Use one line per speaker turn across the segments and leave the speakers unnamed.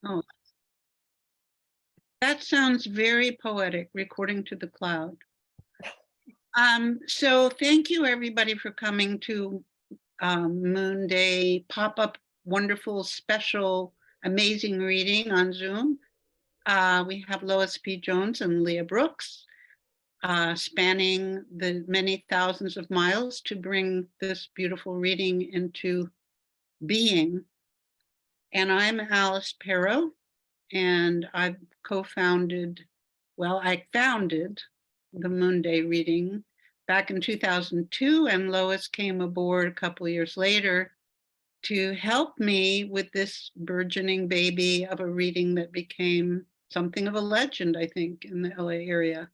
Oh, that sounds very poetic, recording to the cloud. So thank you everybody for coming to Moonday pop-up wonderful special amazing reading on Zoom. We have Lois P. Jones and Lia Brooks spanning the many thousands of miles to bring this beautiful reading into being. And I'm Alice Perro, and I've co-founded, well, I founded the Moonday reading back in 2002, and Lois came aboard a couple years later to help me with this burgeoning baby of a reading that became something of a legend, I think, in the LA area.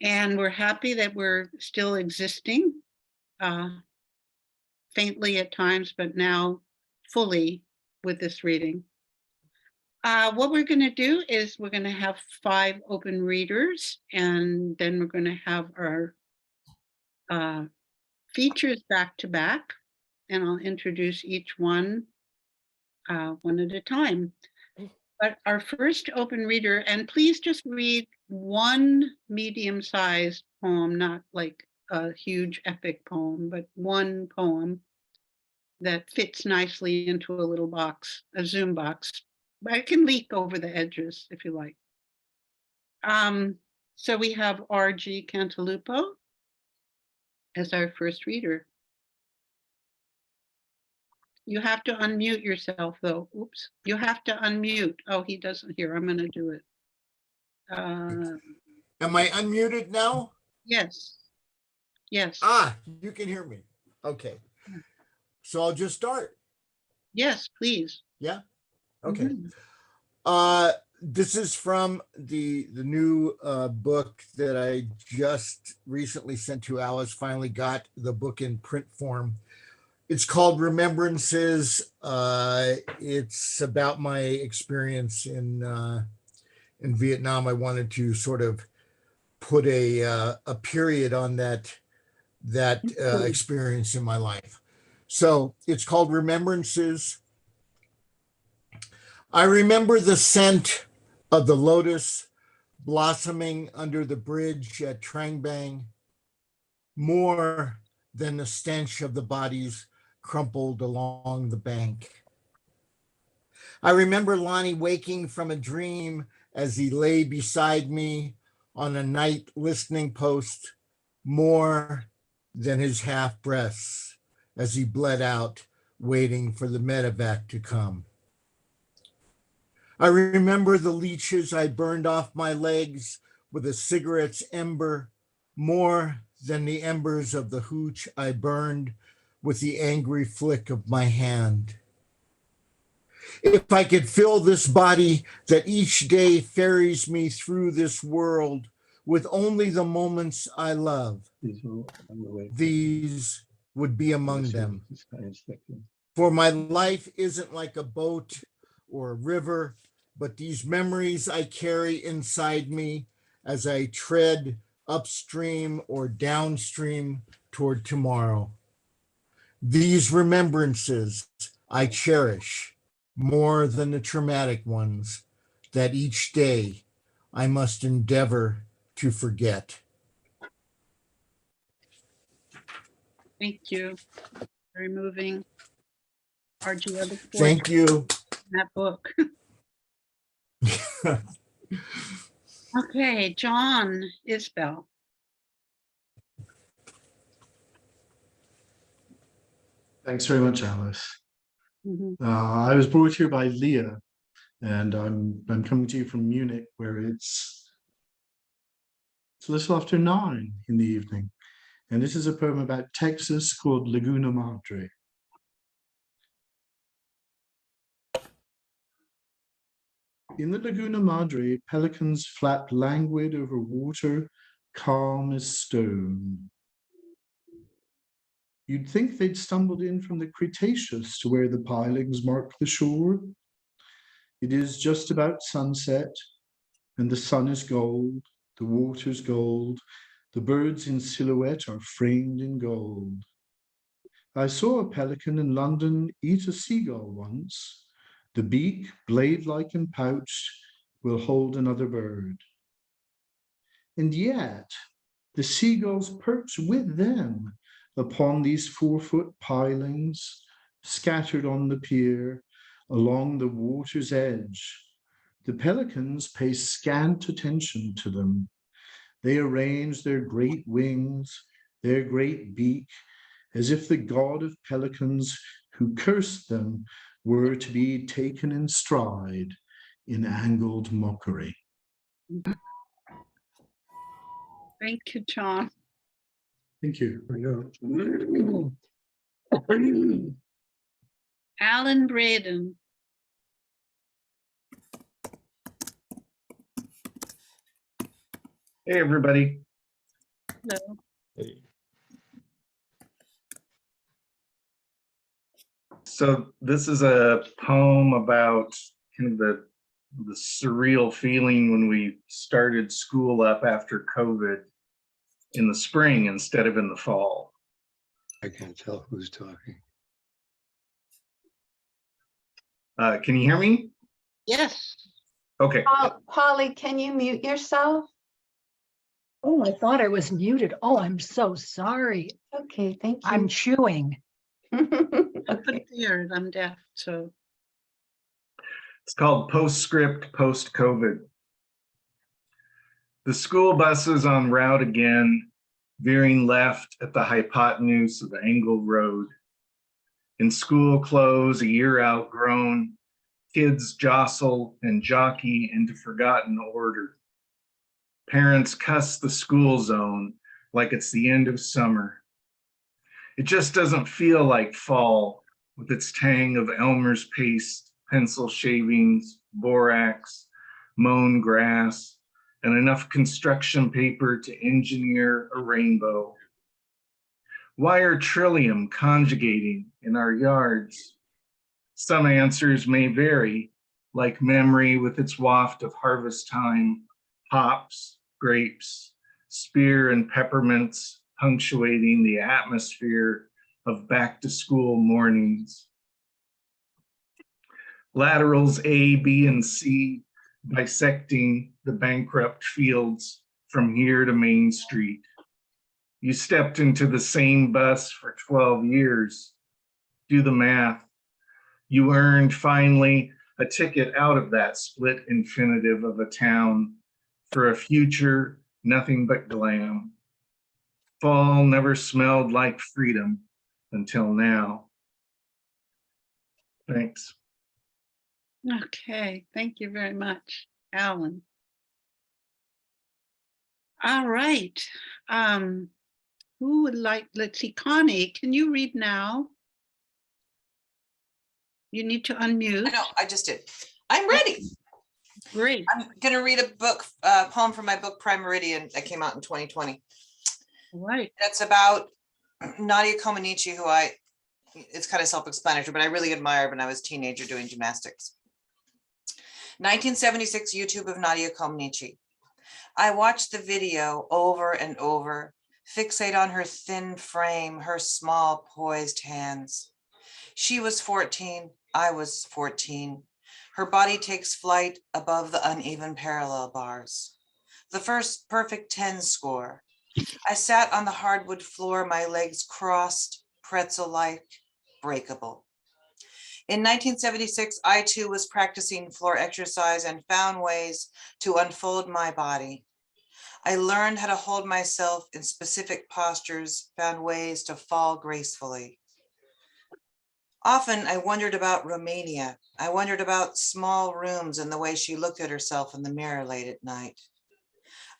And we're happy that we're still existing, faintly at times, but now fully with this reading. What we're going to do is we're going to have 5 open readers, and then we're going to have our features back to back, and I'll introduce each one one at a time. But our first open reader, and please just read one medium-sized poem, not like a huge epic poem, but one poem that fits nicely into a little box, a Zoom box. But it can leak over the edges if you like. So we have R.G. Cantalupo as our first reader. You have to unmute yourself though. Oops, you have to unmute. Oh, he doesn't hear. I'm gonna do it.
Am I unmuted now?
Yes. Yes.
Ah, you can hear me. Okay. So I'll just start.
Yes, please.
Yeah. Okay.
Mm-hmm.
This is from the new book that I just recently sent to Alice. Finally got the book in print form. It's called Remembrances. It's about my experience in Vietnam. I wanted to sort of put a period on that experience in my life. So it's called Remembrances. I remember the scent of the lotus blossoming under the bridge at Trang Bang more than the stench of the bodies crumpled along the bank. I remember Lonnie waking from a dream as he lay beside me on a night listening post more than his half breaths as he bled out waiting for the medevac to come. I remember the leeches I burned off my legs with a cigarette's ember more than the embers of the hooch I burned with the angry flick of my hand. If I could fill this body that each day ferries me through this world with only the moments I love, these would be among them. For my life isn't like a boat or a river, but these memories I carry inside me as I tread upstream or downstream toward tomorrow. These remembrances I cherish more than the traumatic ones that each day I must endeavor to forget.
Thank you. Very moving. R.G.
Thank you.
That book. Okay, John Isbell.
Thanks very much, Alice. I was brought here by Lia, and I'm coming to you from Munich, where it's a little after 9 in the evening. And this is a poem about Texas called Laguna Madre. In the Laguna Madre, pelicans flap languid over water, calm as stone. You'd think they'd stumbled in from the Cretaceous to where the pilings mark the shore. It is just about sunset, and the sun is gold, the water's gold, the birds in silhouette are framed in gold. I saw a pelican in London eat a seagull once, The beak, blade-like and pouched, will hold another bird. And yet, the seagulls perch with them upon these 4-foot pilings, scattered on the pier, along the water's edge. The pelicans pay scant attention to them. They arrange their great wings, their great beak, as if the god of pelicans who cursed them were to be taken in stride in angled mockery.
Thank you, John.
Thank you.
Alan Braden.
Hey, everybody.
Hello.
So this is a poem about kind of the surreal feeling when we started school up after COVID in the spring instead of in the fall.
I can't tell who's talking.
Can you hear me?
Yes.
Okay.
Polly, can you mute yourself?
Oh, I thought I was muted. Oh, I'm so sorry.
Okay, thank
I'm
you.
chewing.
I
Okay.
couldn't hear it. I'm deaf, so.
It's called Postscript Post-COVID. The school bus is en route again, veering left at the hypotenuse of the Angle Road. In school clothes, a year outgrown, kids jostle and jockey into forgotten order. Parents cuss the school zone like it's the end of summer. It just doesn't feel like fall with its tang of Elmer's paste, pencil shavings, borax, mown grass, and enough construction paper to engineer a rainbow. Why are trillium conjugating in our yards? Some answers may vary, like memory with its waft of harvest time, hops, grapes, spear and peppermints punctuating the atmosphere of back to school mornings. Laterals A, B, and C bisecting the bankrupt fields from here to Main Street. You stepped into the same bus for 12 years. Do the math. You earned finally a ticket out of that split infinitive of a town for a future nothing but glam. Fall never smelled like freedom until now. Thanks.
Okay, thank you very much, Alan. All right. Who would like, let's see, Connie, can you read now? You need to unmute.
I know, I just did. I'm ready.
Great.
I'm gonna read a book, poem from my book Prime Meridian that came out in 2020.
Right.
That's about Nadia Comaneci, who it's kind of self-explanatory, but I really admired when I was a teenager doing gymnastics. 1976 YouTube of Nadia Comaneci. I watched the video over and over, fixate on her thin frame, her small poised hands. She was 14, I was 14. Her body takes flight above the uneven parallel bars. The first perfect 10 score. I sat on the hardwood floor, my legs crossed, pretzel-like, breakable. In 1976, I too was practicing floor exercise and found ways to unfold my body. I learned how to hold myself in specific postures, found ways to fall gracefully. Often I wondered about Romania. I wondered about small rooms and the way she looked at herself in the mirror late at night.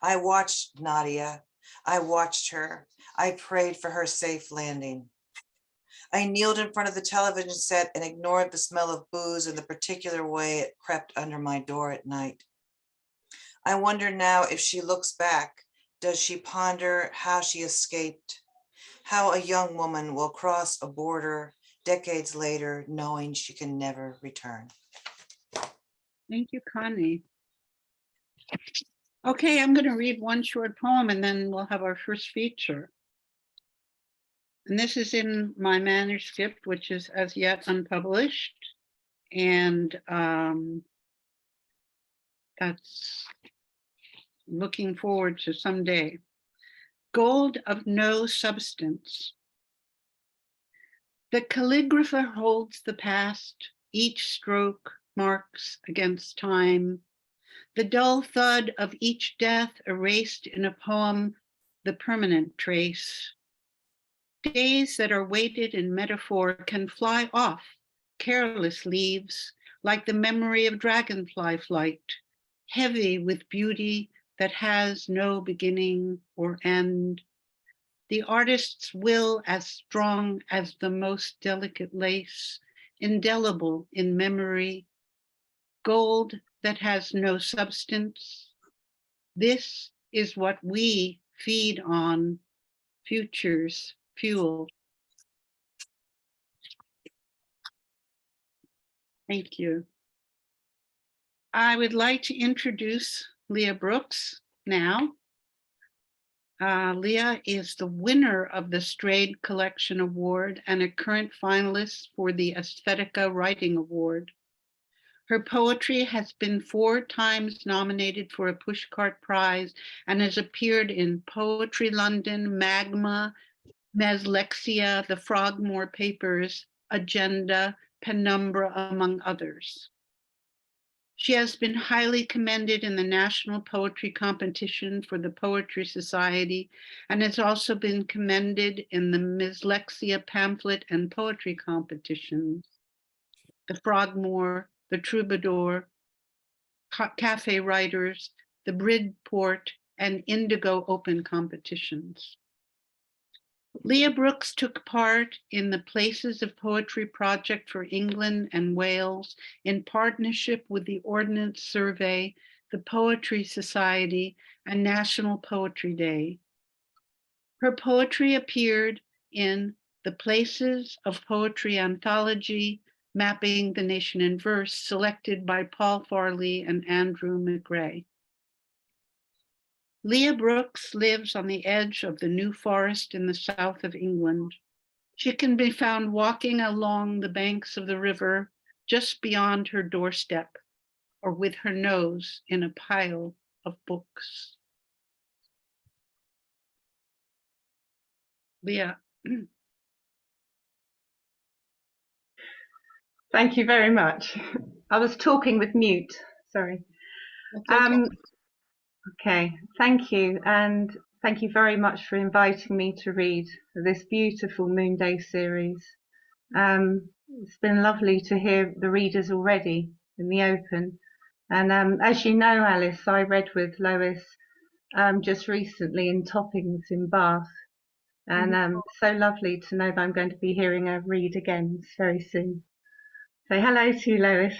I watched Nadia. I watched her. I prayed for her safe landing. I kneeled in front of the television set and ignored the smell of booze and the particular way it crept under my door at night. I wonder now if she looks back, does she ponder how she escaped, how a young woman will cross a border decades later, knowing she can never return.
Thank you, Connie. Okay, I'm going to read one short poem and then we'll have our first feature. And this is in my manuscript, which is as yet unpublished. And that's looking forward to someday. Gold of no substance. The calligrapher holds the past, each stroke marks against time. The dull thud of each death erased in a poem, the permanent trace. Days that are weighted in metaphor can fly off, careless leaves, like the memory of dragonfly flight, heavy with beauty that has no beginning or end. The artist's will as strong as the most delicate lace, indelible in memory, gold that has no substance. This is what we feed on, future's fuel. Thank you. I would like to introduce Lia Brooks now. Lia is the winner of the Strayed Collection Award and a current finalist for the Aesthetica Writing Award. Her poetry has been 4 times nominated for a Pushcart Prize and has appeared in Poetry London, Magma, Meslexia, the Frogmore Papers, Agenda, Penumbra, among others. She has been highly commended in the National Poetry Competition for the Poetry Society and has also been commended in the Meslexia Pamphlet and Poetry Competitions, the Frogmore, the Troubadour, Cafe Writers, the Bridport, and Indigo Open competitions. Lia Brooks took part in the Places of Poetry project for England and Wales in partnership with the Ordnance Survey, the Poetry Society, and National Poetry Day. Her poetry appeared in the Places of Poetry anthology, Mapping the Nation in Verse, selected by Paul Farley and Andrew McRae. Lia Brooks lives on the edge of the New Forest in the south of England. She can be found walking along the banks of the river just beyond her doorstep, or with her nose in a pile of books. Lia.
Thank you very much. I was talking with mute, sorry. Okay, thank you. And thank you very much for inviting me to read this beautiful Moonday series. It's been lovely to hear the readers already in the open. And as you know, Alice, I read with Lois just recently in Toppings in Bath. And so lovely to know that I'm going to be hearing her read again very soon. Say hello to you, Lois.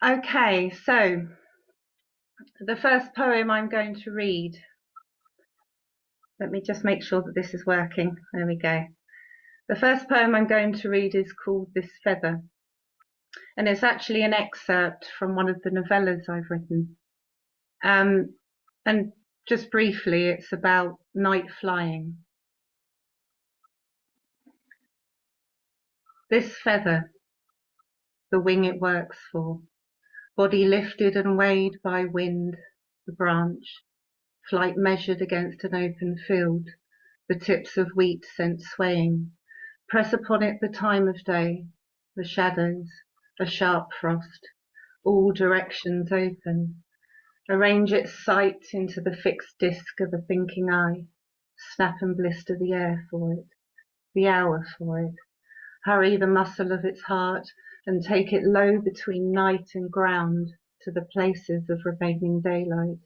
Okay, so the first poem I'm going to read, let me just make sure that this is working. There we go. The first poem I'm going to read is called This Feather, and it's actually an excerpt from one of the novellas I've written. And just briefly, it's about night flying. This feather, the wing it works for, body lifted and weighed by wind, the branch, flight measured against an open field, the tips of wheat sent swaying, press upon it the time of day, the shadows, a sharp frost, all directions open, arrange its sight into the fixed disk of a thinking eye, snap and blister the air for it, the hour for it, hurry the muscle of its heart and take it low between night and ground to the places of remaining daylight.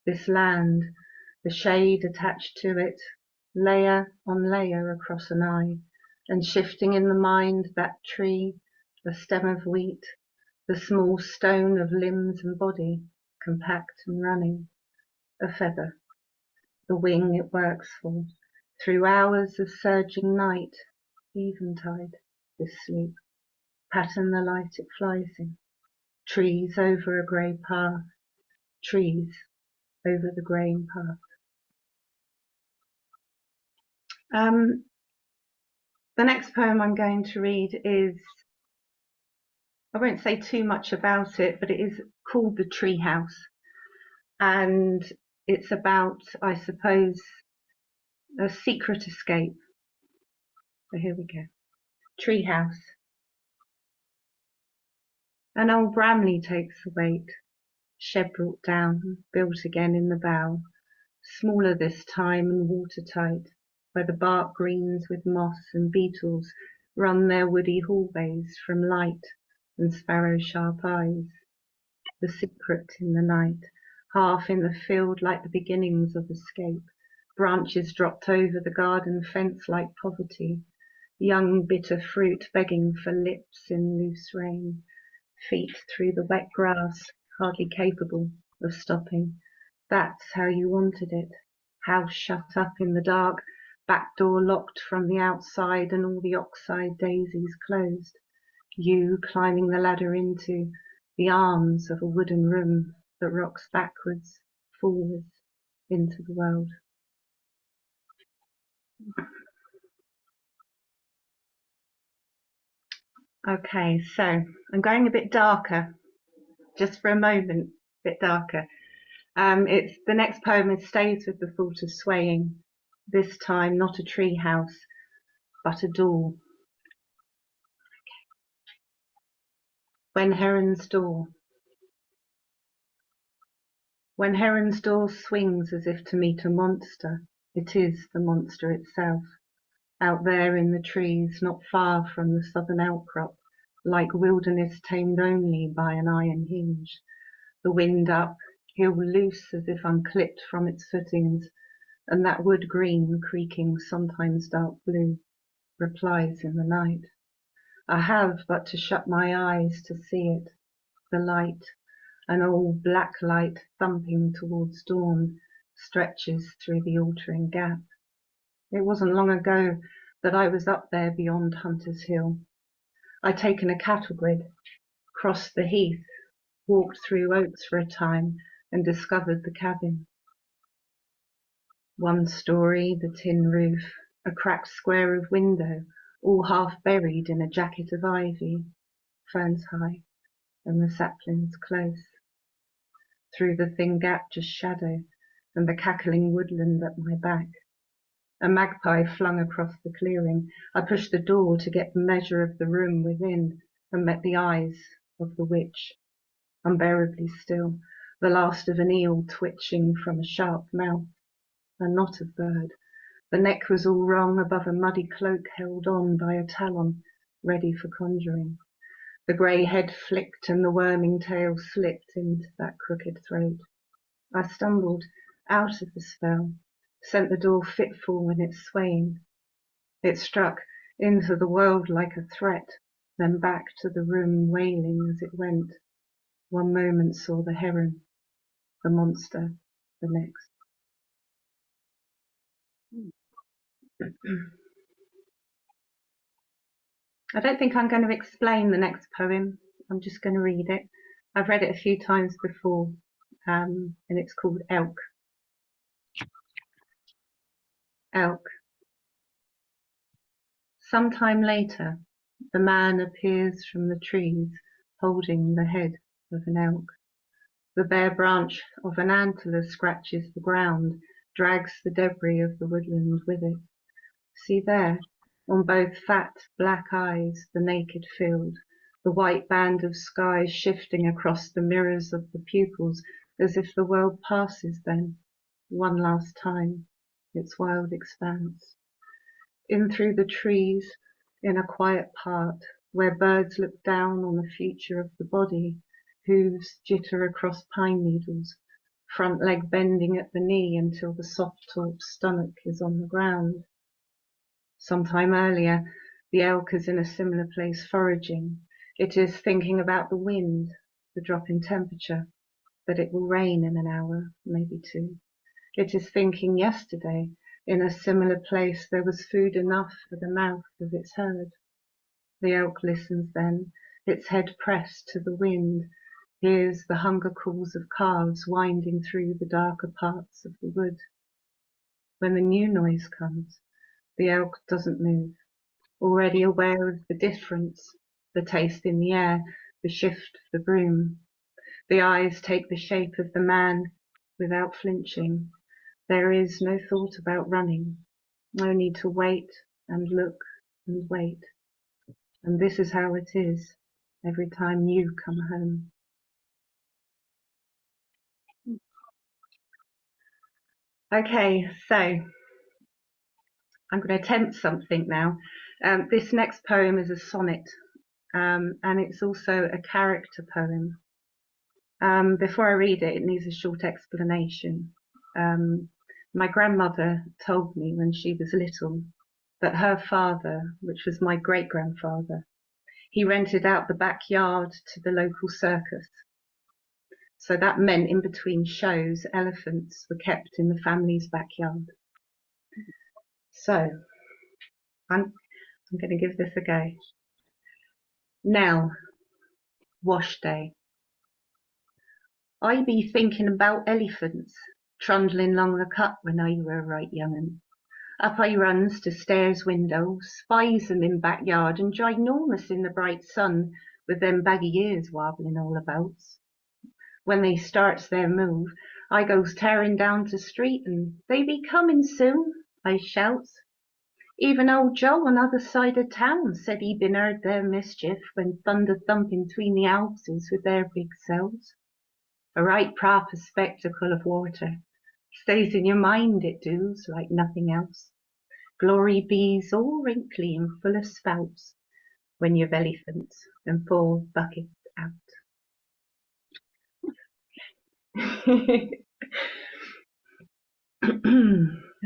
This land, the shade attached to it, layer on layer across an eye, and shifting in the mind that tree, the stem of wheat, the small stone of limbs and body, compact and running, a feather, the wing it works for, through hours of surging night, eventide, this sleep, pattern the light it flies in, trees over a grey path, trees over the greying path. The next poem I'm going to read is, I won't say too much about it, but it is called The Treehouse. And it's about, I suppose, a secret escape. So here we go. Treehouse. An old Bramley takes the weight, shed brought down, built again in the bough, smaller this time and watertight, where the bark greens with moss and beetles run their woody hallways from light and sparrow sharp eyes. The secret in the night, half in the field like the beginnings of escape, branches dropped over the garden fence like poverty, young bitter fruit begging for lips in loose rain, feet through the wet grass, hardly capable of stopping. That's how you wanted it. House shut up in the dark, back door locked from the outside and all the oxide daisies closed. You climbing the ladder into the arms of a wooden room that rocks backwards, forwards, into the world. Okay, so I'm going a bit darker, just for a moment, a bit darker. It's the next poem is Stays with the Thought of Swaying, this time not a tree house, but a door. When Heron's Door. When Heron's door swings as if to meet a monster, it is the monster itself, out there in the trees not far from the southern outcrop, like wilderness tamed only by an iron hinge. The wind up, heel loose as if unclipped from its footings, and that wood green creaking sometimes dark blue, replies in the night. I have but to shut my eyes to see it, the light, an old black light thumping towards dawn, stretches through the altering gap. It wasn't long ago that I was up there beyond Hunter's Hill. I'd taken a cattle grid, crossed the heath, walked through oats for a time, and discovered the cabin. One story, the tin roof, a cracked square of window, all half buried in a jacket of ivy, ferns high, and the saplings close. Through the thin gap just shadow, and the cackling woodland at my back. A magpie flung across the clearing. I pushed the door to get the measure of the room within, and met the eyes of the witch, unbearably still, the last of an eel twitching from a sharp mouth, a knot of bird. The neck was all wrong above a muddy cloak held on by a talon, ready for conjuring. The grey head flicked and the worming tail slipped into that crooked throat. I stumbled out of the spell, sent the door fitful in its swaying. It struck into the world like a threat, then back to the room wailing as it went. One moment saw the heron, the monster, the next. I don't think I'm going to explain the next poem. I'm just going to read it. I've read it a few times before, and it's called Elk. Elk. Sometime later, the man appears from the trees holding the head of an elk. The bare branch of an antler scratches the ground, drags the debris of the woodland with it. See there, on both fat black eyes, the naked field, the white band of sky shifting across the mirrors of the pupils as if the world passes then, one last time, its wild expanse. In through the trees, in a quiet part, where birds look down on the future of the body, hooves jitter across pine needles, front leg bending at the knee until the soft taut stomach is on the ground. Sometime earlier, the elk is in a similar place foraging. It is thinking about the wind, the drop in temperature, that it will rain in an hour, maybe two. It is thinking yesterday, in a similar place there was food enough for the mouth of its herd. The elk listens then, its head pressed to the wind, hears the hunger calls of calves winding through the darker parts of the wood. When the new noise comes, the elk doesn't move. already aware of the difference, the taste in the air, the shift of the broom. The eyes take the shape of the man without flinching. There is no thought about running, no need to wait and look and wait. And this is how it is every time you come home. Okay, so I'm going to attempt something now. This next poem is a sonnet, and it's also a character poem. Before I read it, it needs a short explanation. My grandmother told me when she was little that her father, which was my great-grandfather, he rented out the backyard to the local circus. So that meant in between shows, elephants were kept in the family's backyard. So I'm going to give this a go. Now, wash day. I be thinking about elephants trundling along the cut when I were right young'un. Up I runs to stairs window, spies 'em in backyard and ginormous in the bright sun with them baggy ears wobbling all about. When they starts their move, I goes tearing down to street and they be coming soon, I shouts. Even old Joe on other side of town said he been heard their mischief when thunder thumping between the houses with their big selves. A right proper spectacle of water. Stays in your mind, it does, like nothing else. Glory bees all wrinkly and full of spouts when you've elephants and 4 buckets out.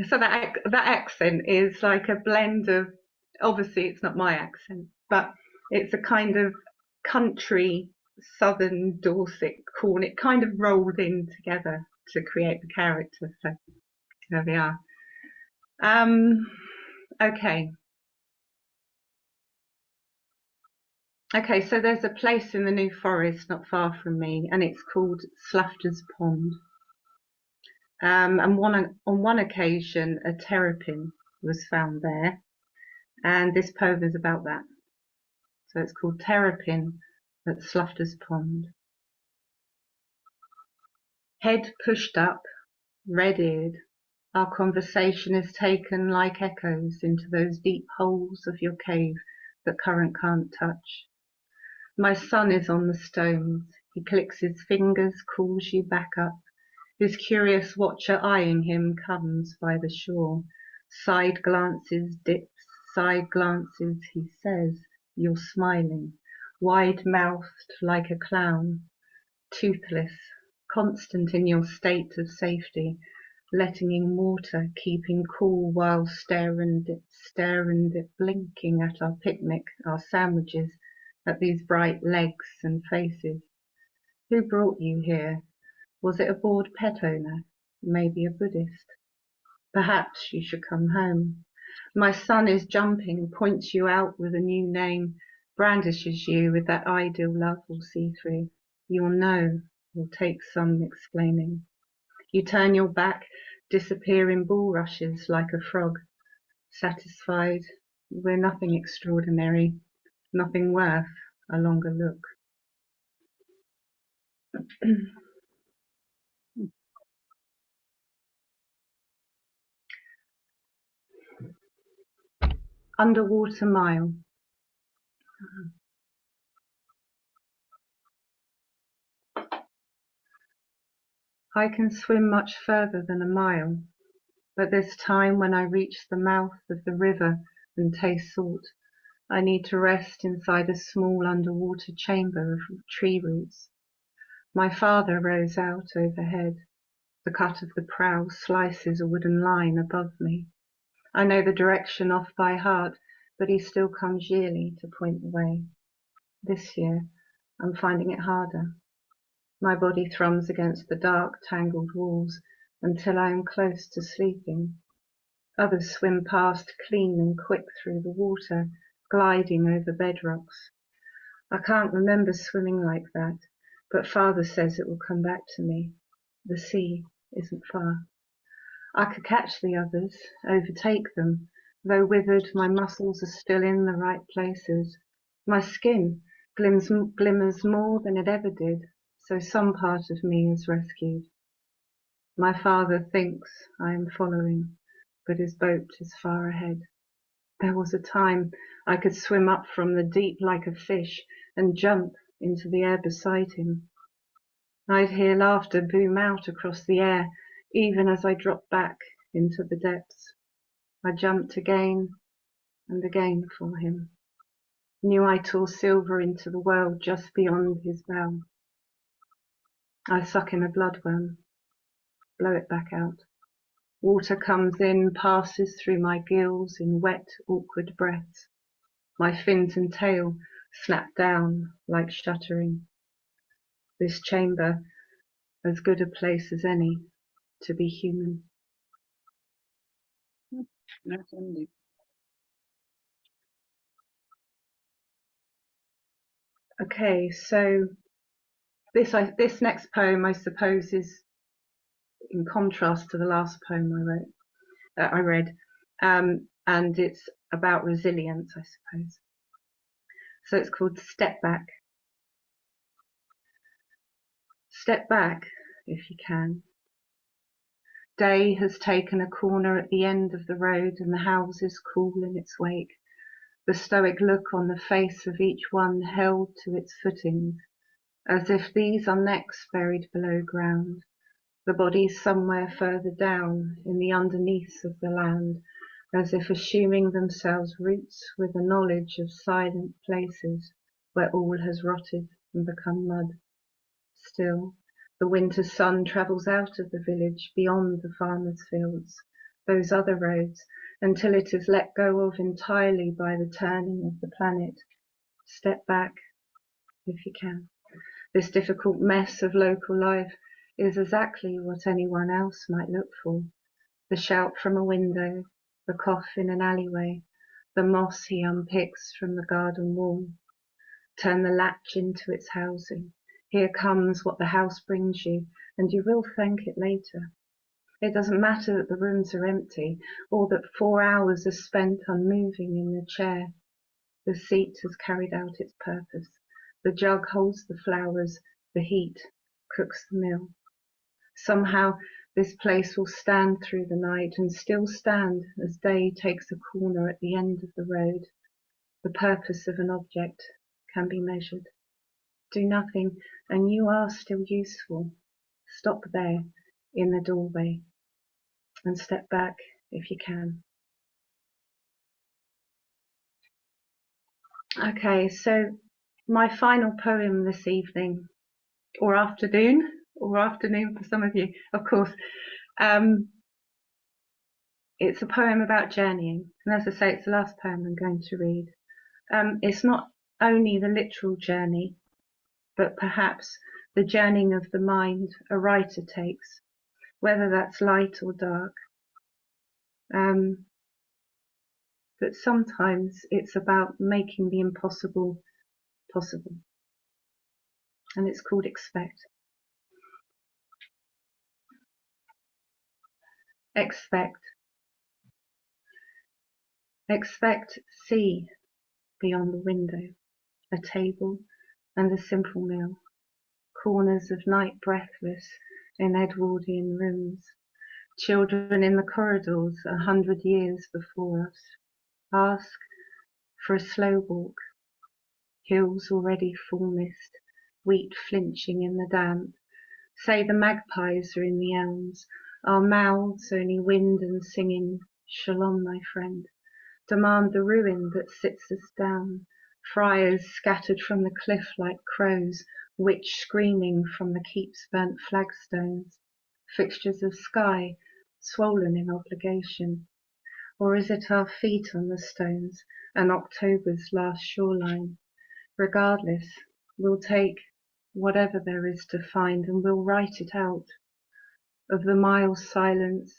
So that accent is like a blend of, obviously it's not my accent, but it's a kind of country southern Dorset corn. It kind of rolled in together to create the character. So there we are. Okay. Okay, so there's a place in the New Forest not far from me, and it's called Slufter's Pond. And on one occasion, a terrapin was found there, and this poem is about that. So it's called Terrapin at Slufter's Pond. Head pushed up, red-eared, our conversation is taken like echoes into those deep holes of your cave that current can't touch. My son is on the stones. He clicks his fingers, calls you back up. His curious watcher eyeing him comes by the shore. Side glances, dips, side glances, he says, you're smiling, wide-mouthed like a clown, toothless, constant in your state of safety, letting in water, keeping cool while staring, dip, blinking at our picnic, our sandwiches, at these bright legs and faces. Who brought you here? Was it a bored pet owner? Maybe a Buddhist? Perhaps you should come home. My son is jumping, points you out with a new name, brandishes you with that ideal love will see through. You'll know, will take some explaining. You turn your back, disappear in bulrushes like a frog, satisfied. We're nothing extraordinary, nothing worth a longer look. Underwater mile. I can swim much further than a mile, but this time when I reach the mouth of the river and taste salt, I need to rest inside a small underwater chamber of tree roots. My father rows out overhead. The cut of the prow slices a wooden line above me. I know the direction off by heart, but he still comes yearly to point the way. This year, I'm finding it harder. My body thrums against the dark, tangled walls until I am close to sleeping. Others swim past clean and quick through the water, gliding over bedrocks. I can't remember swimming like that, but father says it will come back to me. The sea isn't far. I could catch the others, overtake them, Though withered, my muscles are still in the right places. My skin glimmers more than it ever did, so some part of me is rescued. My father thinks I am following, but his boat is far ahead. There was a time I could swim up from the deep like a fish and jump into the air beside him. I'd hear laughter boom out across the air, even as I dropped back into the depths. I jumped again and again for him. Knew I tore silver into the world just beyond his bow. I suck in a bloodworm, blow it back out. Water comes in, passes through my gills in wet, awkward breaths. My fins and tail snap down like shuttering. This chamber, as good a place as any to be human.
That's ending.
Okay, so this next poem, I suppose, is in contrast to the last poem I read, and it's about resilience, I suppose. So it's called Step Back. Step back, if you can. Day has taken a corner at the end of the road, and the houses cool in its wake. The stoic look on the face of each one held to its footings, as if these are necks buried below ground, the bodies somewhere further down in the underneath of the land, as if assuming themselves roots with a knowledge of silent places where all has rotted and become mud. Still, the winter sun travels out of the village beyond the farmers' fields, those other roads, until it is let go of entirely by the turning of the planet. Step back, if you can. This difficult mess of local life is exactly what anyone else might look for. The shout from a window, the cough in an alleyway, the moss he unpicks from the garden wall. Turn the latch into its housing. Here comes what the house brings you, and you will thank it later. It doesn't matter that the rooms are empty, or that 4 hours are spent unmoving in the chair. The seat has carried out its purpose. The jug holds the flowers, the heat cooks the meal. Somehow this place will stand through the night and still stand as day takes a corner at the end of the road. The purpose of an object can be measured. Do nothing and you are still useful. Stop there in the doorway and step back if you can. Okay, so my final poem this evening, or afternoon for some of you, of course. It's a poem about journeying, and as I say, it's the last poem I'm going to read. It's not only the literal journey, but perhaps the journeying of the mind a writer takes, whether that's light or dark. But sometimes it's about making the impossible possible, and it's called Expect. Expect. Expect sea beyond the window, a table and a simple meal, corners of night breathless in Edwardian rooms, children in the corridors 100 years before us. Ask for a slow walk, hills already full mist, wheat flinching in the damp. Say the magpies are in the elms, our mouths only wind and singing. Shalom, my friend. Demand the ruin that sits us down. Friars scattered from the cliff like crows, witch screaming from the keep's burnt flagstones. Fixtures of sky swollen in obligation. Or is it our feet on the stones and October's last shoreline? Regardless, we'll take whatever there is to find and we'll write it out. Of the mile silence,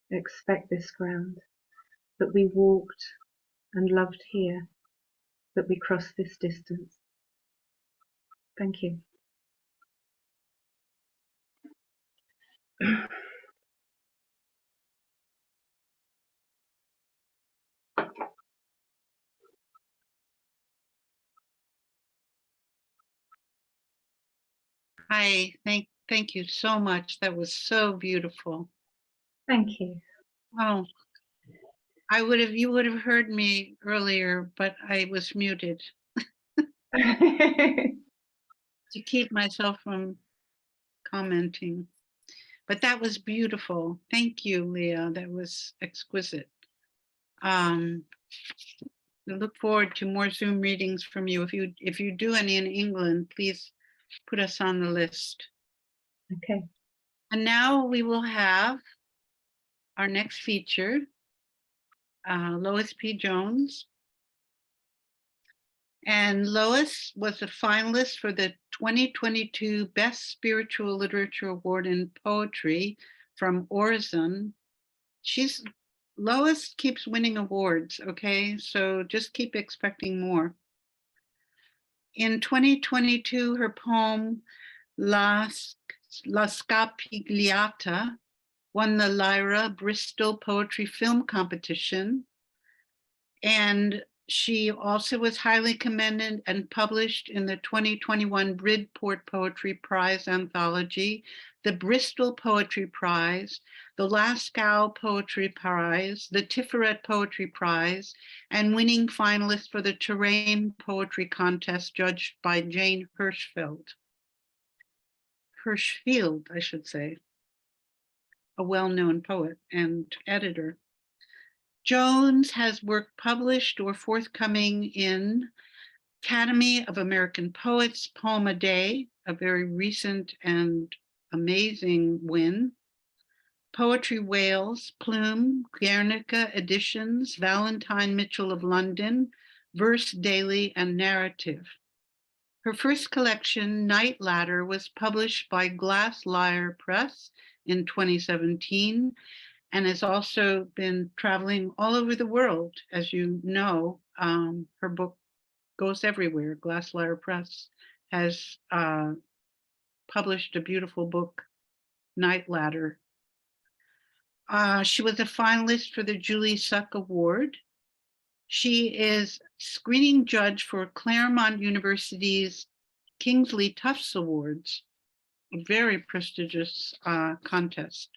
expect this ground, that we walked and loved here, that we crossed this distance. Thank you.
Hi, thank you so much. That was so beautiful.
Thank you.
Oh, you would have heard me earlier, but I was muted to keep myself from commenting. But that was beautiful. Thank you, Leah. That was exquisite. I look forward to more Zoom readings from you. If you do any in England, please put us on the list.
Okay.
And now we will have our next feature, Lois P. Jones. And Lois was a finalist for the 2022 Best Spiritual Literature Award in Poetry from Orson. Lois keeps winning awards, okay? So just keep expecting more. In 2022, her poem La Scapigliata won the Lyra Bristol Poetry Film Competition. And she also was highly commended and published in the 2021 Bridport Poetry Prize anthology, the Bristol Poetry Prize, the Lascaux Poetry Prize, the Tiferet Poetry Prize, and winning finalist for the Terrain Poetry Contest judged by Jane Hirschfield, I should say, a well-known poet and editor. Jones has work published or forthcoming in Academy of American Poets Poem a Day, a very recent and amazing win, Poetry Wales, Plume, Guernica Editions, Valentine Mitchell of London, Verse Daily, and Narrative. Her first collection, Night Ladder, was published by Glass Lyre Press in 2017, and has also been traveling all over the world. As you know, her book goes everywhere. Glass Lyre Press has published a beautiful book, Night Ladder. She was a finalist for the Julie Suck Award. She is screening judge for Claremont University's Kingsley Tufts Awards, a very prestigious contest.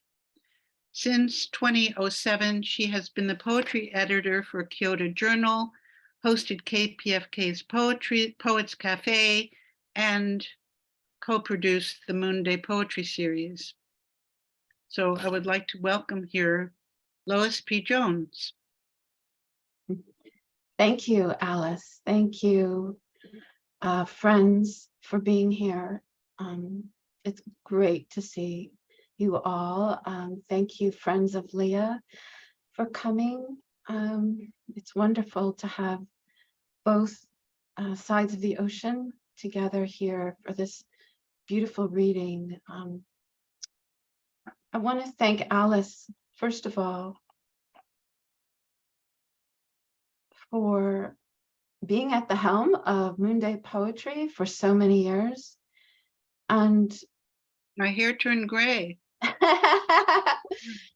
Since 2007, she has been the poetry editor for Kyoto Journal, hosted KPFK's Poets Cafe, and co-produced the Moonday Poetry Series. So I would like to welcome here Lois P. Jones.
Thank you, Alice. Thank you, friends, for being here. It's great to see you all. Thank you, friends of Leah, for coming. It's wonderful to have both sides of the ocean together here for this beautiful reading. I want to thank Alice, first of all, for being at the helm of Moonday Poetry for so many years. And
my hair turned gray.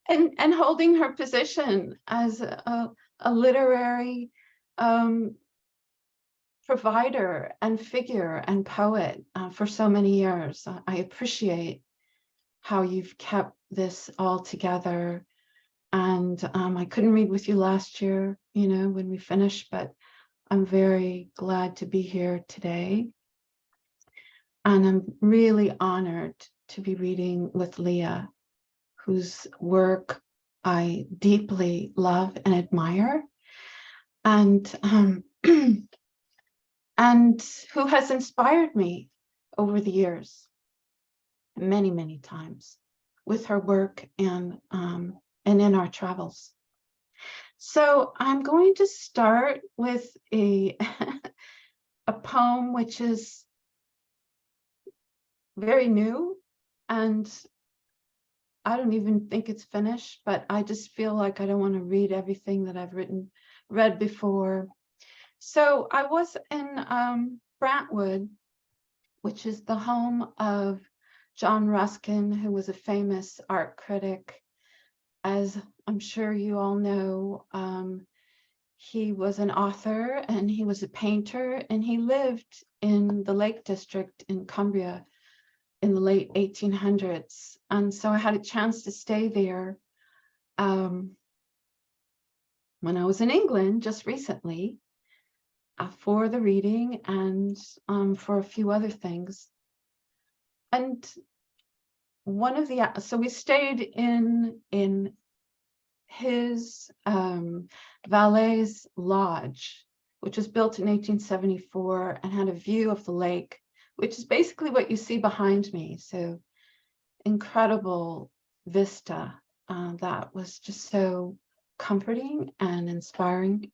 and holding her position as a literary provider and figure and poet for so many years. I appreciate how you've kept this all together. And I couldn't read with you last year, you know, when we finished, but I'm very glad to be here today. And I'm really honored to be reading with Lia, whose work I deeply love and admire, and who has inspired me over the years, many, many times, with her work and in our travels. So I'm going to start with a poem which is very new, and I don't even think it's finished, but I just feel like I don't want to read everything that I've read before. So I was in Brantwood, which is the home of John Ruskin, who was a famous art critic. As I'm sure you all know, he was an author and he was a painter, and he lived in the Lake District in Cumbria in the late 1800s. And so I had a chance to stay there when I was in England just recently for the reading and for a few other things. And one of the, so we stayed in his valet's lodge, which was built in 1874 and had a view of the lake, which is basically what you see behind me. So incredible vista that was just so comforting and inspiring.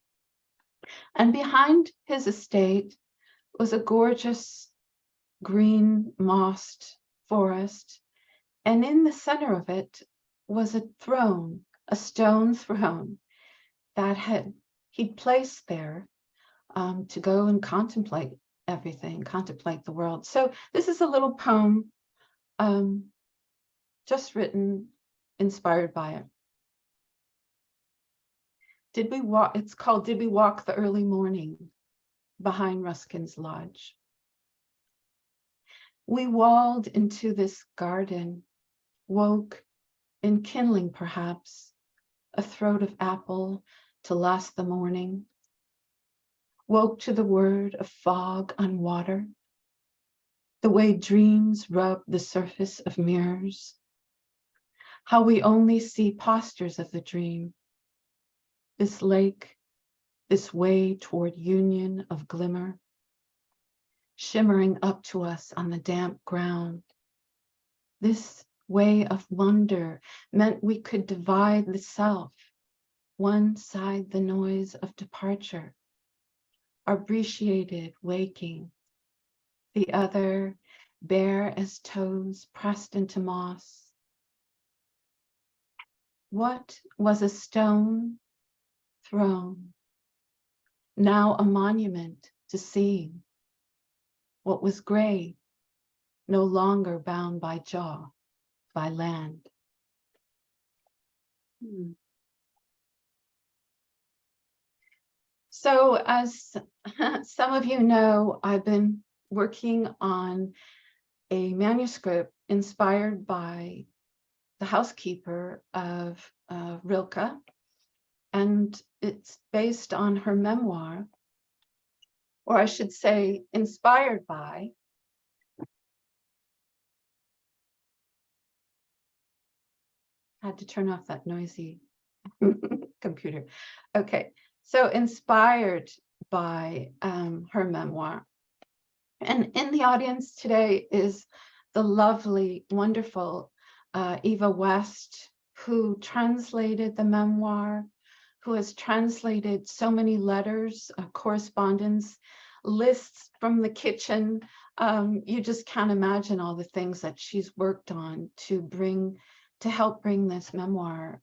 And behind his estate was a gorgeous green mossed forest. And in the center of it was a throne, a stone throne that he'd placed there to go and contemplate everything, contemplate the world. So this is a little poem just written, inspired by it. Did we walk? It's called Did We Walk the Early Morning Behind Ruskin's Lodge? We walled into this garden, woke, enkindling perhaps, a throat of apple to last the morning, woke to the word of fog on water, the way dreams rub the surface of mirrors, how we only see postures of the dream, this lake, this way toward union of glimmer, shimmering up to us on the damp ground. This way of wonder meant we could divide the self, one side the noise of departure, arbreciated waking, the other bare as toes pressed into moss. What was a stone throne, now a monument to seeing? What was gray, no longer bound by jaw, by land. So as some of you know, I've been working on a manuscript inspired by the housekeeper of Rilke, and it's based on her memoir, or I should say inspired by had to turn off that noisy computer. Okay, so inspired by her memoir. And in the audience today is the lovely, wonderful Eva West, who translated the memoir, who has translated so many letters, correspondence, lists from the kitchen. You just can't imagine all the things that she's worked on to help bring this memoir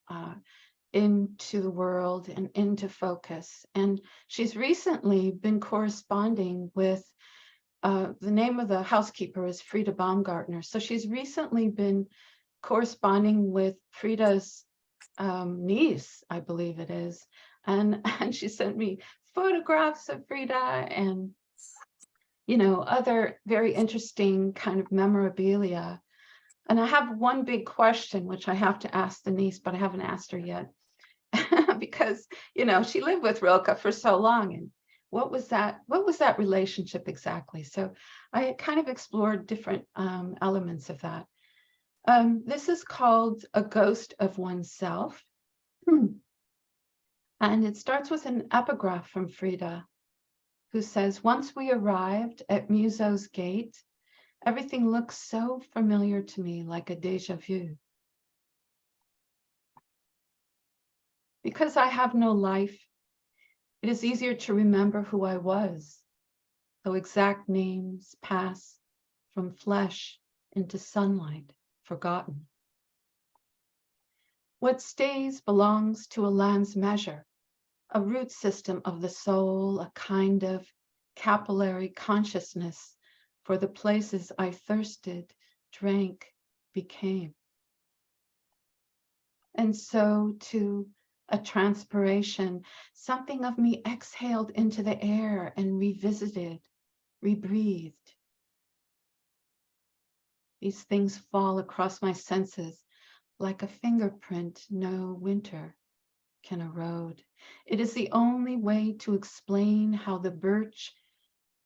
into the world and into focus. And she's recently been corresponding with, the name of the housekeeper is Frida Baumgartner. So she's recently been corresponding with Frida's niece, I believe it is. And she sent me photographs of Frida and, you know, other very interesting kind of memorabilia. And I have one big question, which I have to ask the niece, but I haven't asked her yet. Because, you know, she lived with Rilke for so long. And what was that relationship exactly? So I kind of explored different elements of that. This is called A Ghost of Oneself. And it starts with an epigraph from Frida, who says, once we arrived at Muso's gate, everything looked so familiar to me, like a déjà vu. Because I have no life, it is easier to remember who I was, though exact names pass from flesh into sunlight, forgotten. What stays belongs to a land's measure, a root system of the soul, a kind of capillary consciousness for the places I thirsted, drank, became. And so to a transpiration, something of me exhaled into the air and revisited, rebreathed. These things fall across my senses like a fingerprint no winter can erode. It is the only way to explain how the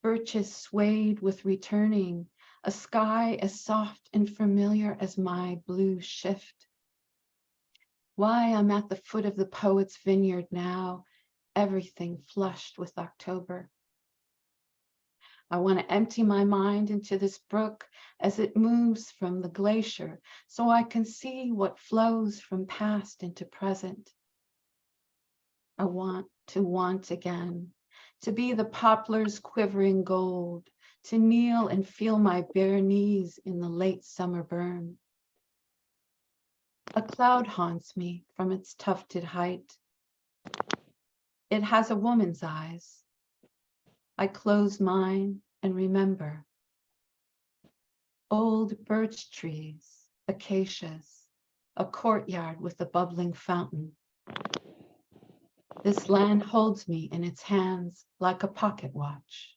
birches swayed with returning, a sky as soft and familiar as my blue shift. Why I'm at the foot of the poet's vineyard now, everything flushed with October. I want to empty my mind into this brook as it moves from the glacier so I can see what flows from past into present. I want to want again, to be the poplar's quivering gold, to kneel and feel my bare knees in the late summer burn. A cloud haunts me from its tufted height. It has a woman's eyes. I close mine and remember. Old birch trees, acacias, a courtyard with a bubbling fountain. This land holds me in its hands like a pocket watch.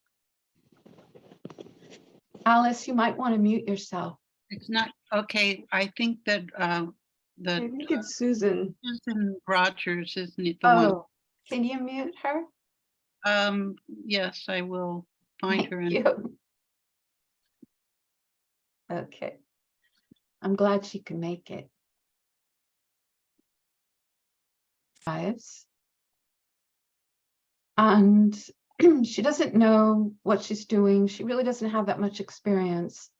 Alice, you might want to mute yourself.
It's not, okay, I think that
I
the
think it's Susan.
Susan Rogers, isn't it the one?
Oh, can you mute her?
Yes, I will find
Thank
her. And
you. Okay. I'm glad she can make it. Lives. And she doesn't know what she's doing. She really doesn't have that much experience.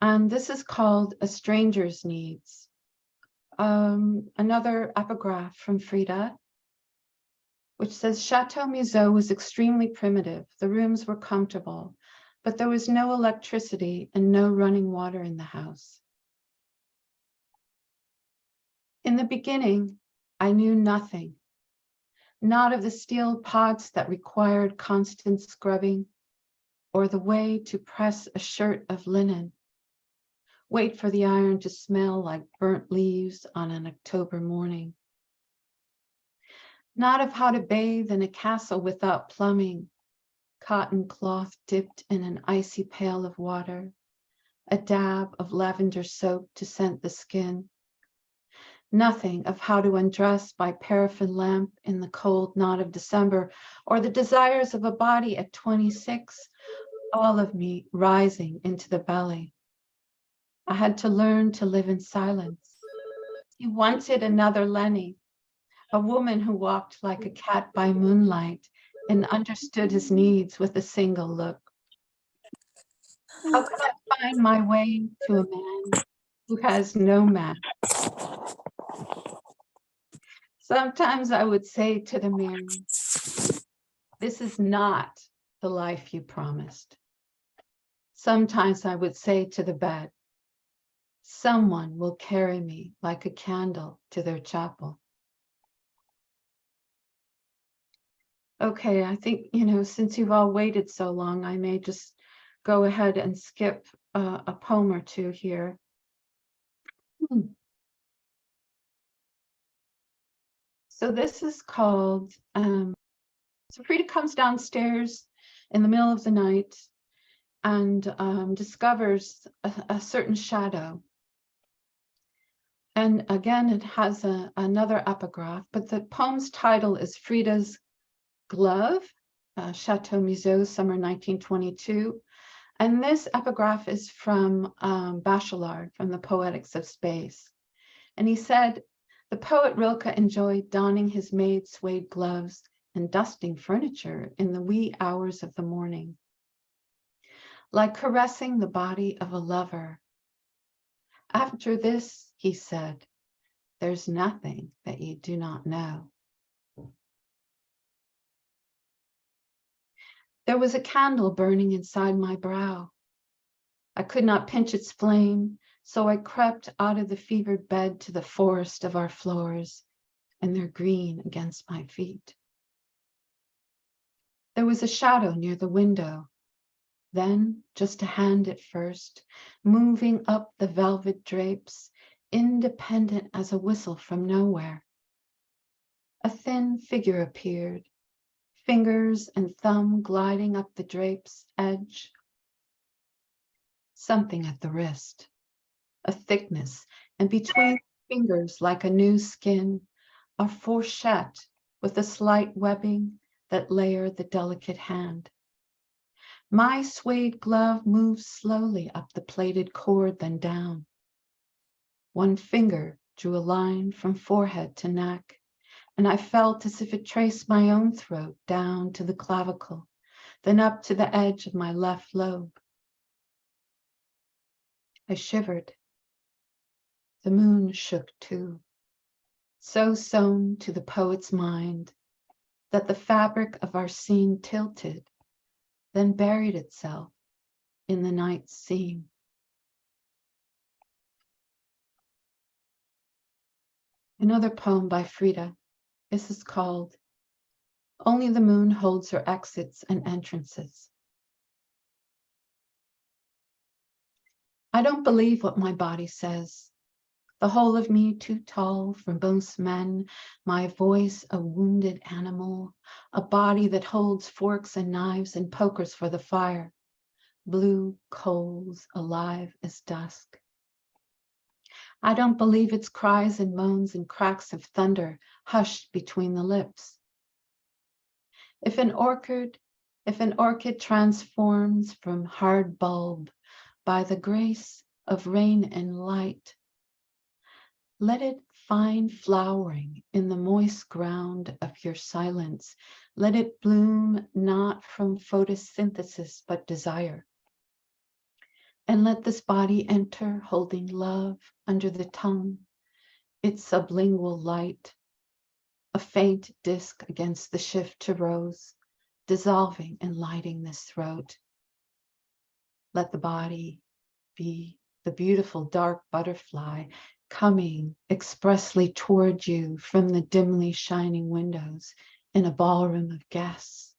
And this is called A Stranger's Needs. Another epigraph from Frida, which says, Chateau Musot was extremely primitive. The rooms were comfortable, but there was no electricity and no running water in the house. In the beginning, I knew nothing, not of the steel pots that required constant scrubbing, or the way to press a shirt of linen, wait for the iron to smell like burnt leaves on an October morning. Not of how to bathe in a castle without plumbing, cotton cloth dipped in an icy pail of water, a dab of lavender soap to scent the skin. Nothing of how to undress by paraffin lamp in the cold knot of December, or the desires of a body at 26, all of me rising into the belly. I had to learn to live in silence. He wanted another Lenny, a woman who walked like a cat by moonlight and understood his needs with a single look. How could I find my way to a man who has no man? Sometimes I would say to the mirror, this is not the life you promised. Sometimes I would say to the bed, someone will carry me like a candle to their chapel. Okay, I think, since you've all waited so long, I may just go ahead and skip a poem or two here. So this is called, so Frida comes downstairs in the middle of the night and discovers a certain shadow. And again, it has another epigraph, but the poem's title is Frida's Glove, Chateau Musot, summer 1922. And this epigraph is from Bachelard, from the Poetics of Space. And he said, the poet Rilke enjoyed donning his maid suede gloves and dusting furniture in the wee hours of the morning, like caressing the body of a lover. After this, he said, there's nothing that you do not know. There was a candle burning inside my brow. I could not pinch its flame, so I crept out of the fevered bed to the forest of our floors and their green against my feet. There was a shadow near the window, then just a hand at first, moving up the velvet drapes, independent as a whistle from nowhere. A thin figure appeared, fingers and thumb gliding up the drape's edge. something at the wrist, a thickness, and between fingers like a new skin, a fourchette with a slight webbing that layered the delicate hand. My suede glove moved slowly up the plaited cord, then down. One finger drew a line from forehead to neck, and I felt as if it traced my own throat down to the clavicle, then up to the edge of my left lobe. I shivered. The moon shook too, so sewn to the poet's mind that the fabric of our scene tilted, then buried itself in the night's seam. Another poem by Frida. This is called Only the Moon Holds Her Exits and Entrances. I don't believe what my body says. The whole of me too tall for most men, my voice a wounded animal, a body that holds forks and knives and pokers for the fire, blue coals alive as dusk. I don't believe its cries and moans and cracks of thunder hushed between the lips. If an orchid transforms from hard bulb by the grace of rain and light, let it find flowering in the moist ground of your silence. Let it bloom not from photosynthesis, but desire. And let this body enter holding love under the tongue, its sublingual light, a faint disk against the shift to rose, dissolving and lighting this throat. Let the body be the beautiful dark butterfly coming expressly toward you from the dimly shining windows in a ballroom of guests.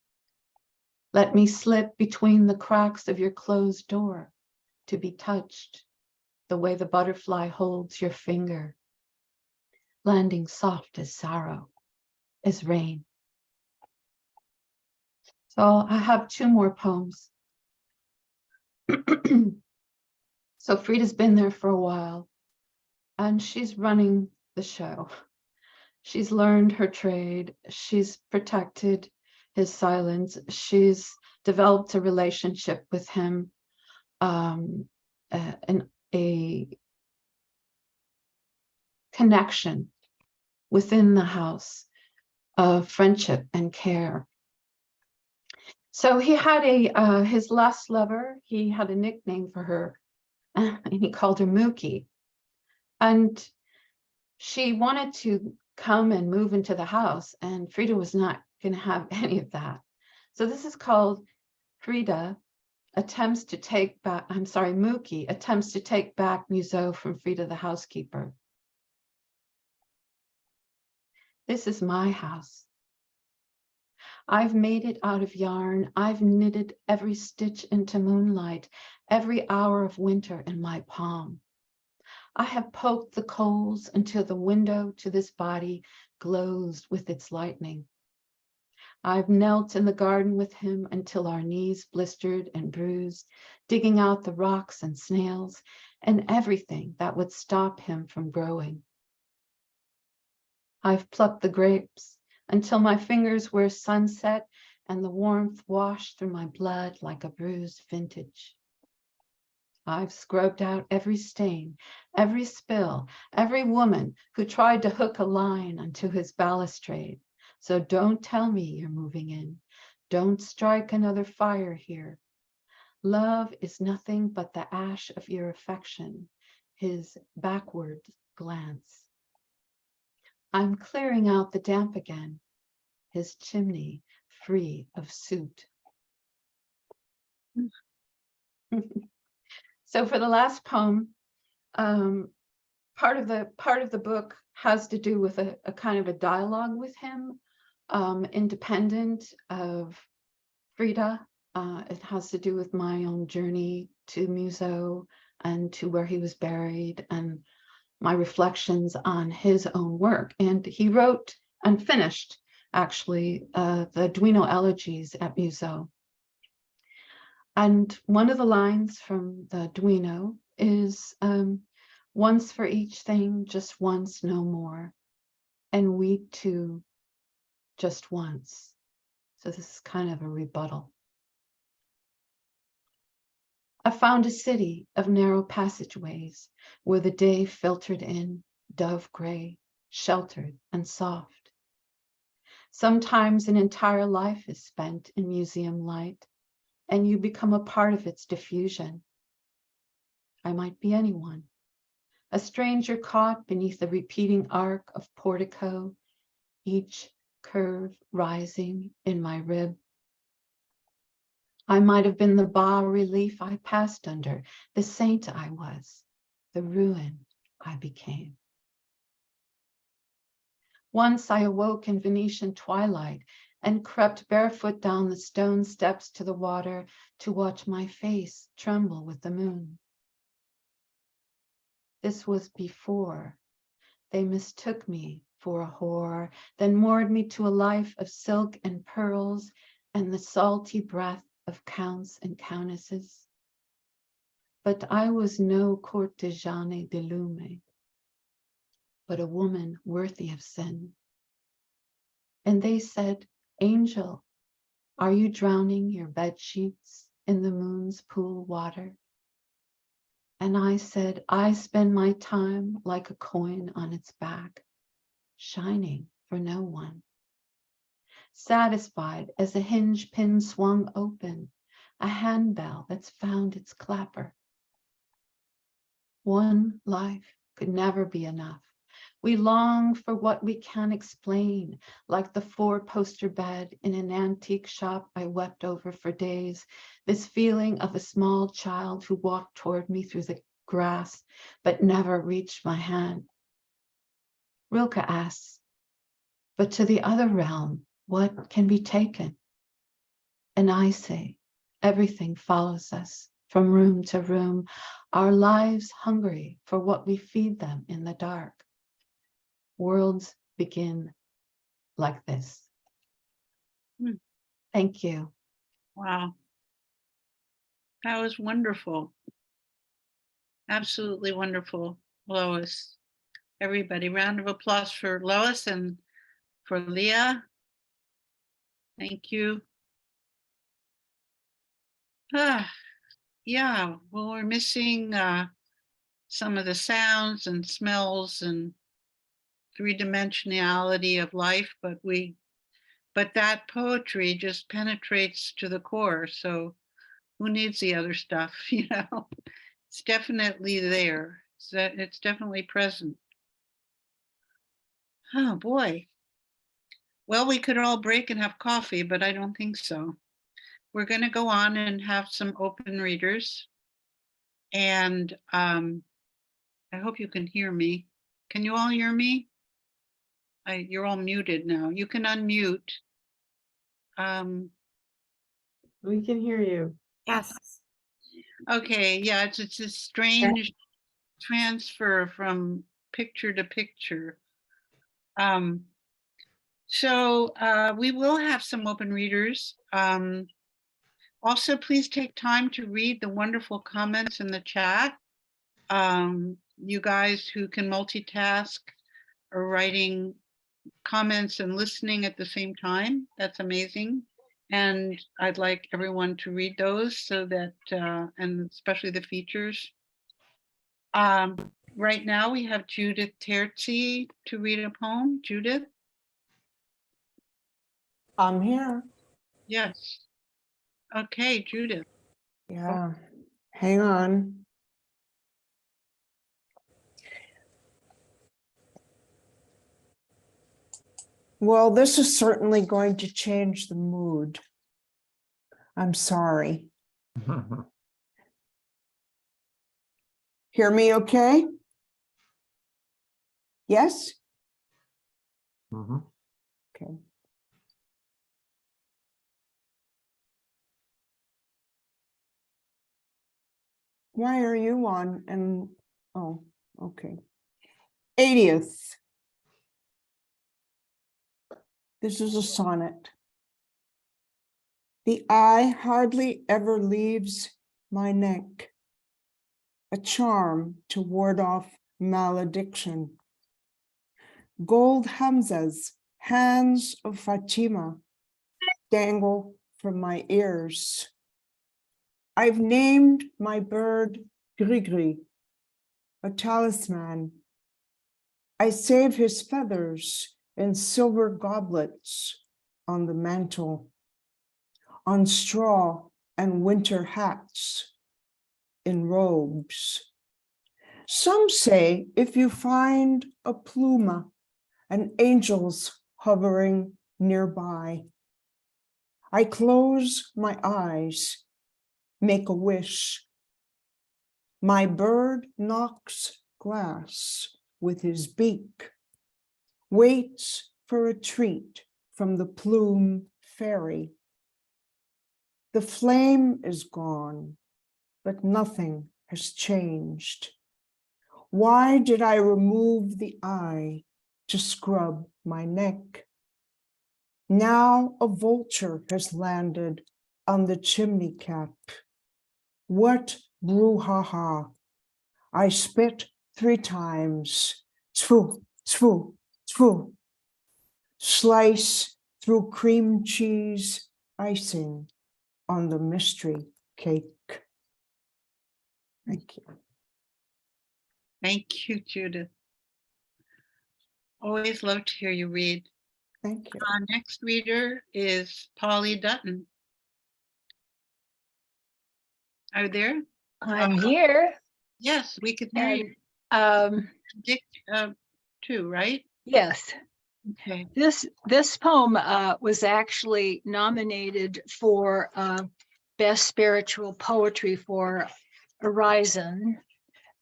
Let me slip between the cracks of your closed door to be touched the way the butterfly holds your finger, landing soft as sorrow, as rain. So I have two more poems. So Frida's been there for a while, and she's running the show. She's learned her trade. She's protected his silence. She's developed a relationship with him, a connection within the house of friendship and care. So he had his last lover, he had a nickname for her, and he called her Mookie. And she wanted to come and move into the house, and Frida was not going to have any of that. So this is called Frida attempts to take back, Mookie attempts to take back Museau from Frida the housekeeper. This is my house. I've made it out of yarn. I've knitted every stitch into moonlight, every hour of winter in my palm. I have poked the coals until the window to this body glows with its lightning. I've knelt in the garden with him until our knees blistered and bruised, digging out the rocks and snails and everything that would stop him from growing. I've plucked the grapes until my fingers were sunset and the warmth washed through my blood like a bruised vintage. I've scrubbed out every stain, every spill, every woman who tried to hook a line onto his balustrade. So don't tell me you're moving in. Don't strike another fire here. Love is nothing but the ash of your affection, his backward glance. I'm clearing out the damp again, his chimney free of soot. So for the last poem, part of the book has to do with a kind of a dialogue with him, independent of Frida. It has to do with my own journey to Museau and to where he was buried and my reflections on his own work. And he wrote and finished, actually, the Duino Elegies at Museau. And one of the lines from the Duino is once for each thing, just once, no more. And we too, just once. So this is kind of a rebuttal. I found a city of narrow passageways where the day filtered in, dove gray, sheltered and soft. Sometimes an entire life is spent in museum light, and you become a part of its diffusion. I might be anyone, a stranger caught beneath the repeating arc of portico, each curve rising in my rib. I might have been the bas-relief I passed under, the saint I was, the ruin I became. Once I awoke in Venetian twilight and crept barefoot down the stone steps to the water to watch my face tremble with the moon. This was before they mistook me for a whore, then moored me to a life of silk and pearls and the salty breath of counts and countesses. But I was no courtisane de lume, but a woman worthy of sin. And they said, Angel, are you drowning your bed sheets in the moon's pool water? And I said, I spend my time like a coin on its back, shining for no one. Satisfied as a hinge pin swung open, a handbell that's found its clapper. One life could never be enough. We long for what we can't explain, like the four-poster bed in an antique shop I wept over for days, this feeling of a small child who walked toward me through the grass, but never reached my hand. Rilke asks, but to the other realm, what can be taken? And I say, everything follows us from room to room, our lives hungry for what we feed them in the dark. Worlds begin like this. Thank you.
Wow. That was wonderful. Absolutely wonderful, Lois. Everybody, round of applause for Lois and for Lia. Thank you. Yeah, well, we're missing some of the sounds and smells and three-dimensionality of life, but that poetry just penetrates to the core. So who needs the other stuff? It's definitely there. It's definitely present. Oh boy. Well, we could all break and have coffee, but I don't think so. We're going to go on and have some open readers. And I hope you can hear me. Can you all hear me? You're all muted now. You can unmute.
We can hear you.
Yes.
Okay, yeah, it's a strange transfer from picture to picture. So we will have some open readers. Also, please take time to read the wonderful comments in the chat. You guys who can multitask are writing comments and listening at the same time. That's amazing. And I'd like everyone to read those so that, and especially the features. Right now we have Judith Terzi to read a poem. Judith?
I'm here.
Yes. Okay, Judith.
Yeah. Hang on. Well, this is certainly going to change the mood. I'm sorry. Hear me okay? Yes? Okay. Why are you on? And oh, okay. 80th. This is a sonnet. The eye hardly ever leaves my neck, a charm to ward off malediction. Gold Hamzas, hands of Fatima, dangle from my ears. I've named my bird Grigri, a talisman. I save his feathers in silver goblets on the mantle, on straw and winter hats, in robes. Some say if you find a pluma, and angels hovering nearby, I close my eyes, make a wish. My bird knocks glass with his beak, waits for a treat from the plume fairy. The flame is gone, but nothing has changed. Why did I remove the eye to scrub my neck? Now a vulture has landed on the chimney cap. What brouhaha! I spit 3 times. Tfu, tfu, tfu. Slice through cream cheese icing on the mystery cake. Thank you.
Thank you, Judith. Always love to hear you read.
Thank you.
Our next reader is Polly Dutton. Are you there?
I'm here.
Yes, we could hear you.
And
Dick, too, right?
yes,
Okay.
this poem was actually nominated for Best Spiritual Poetry for Horizon.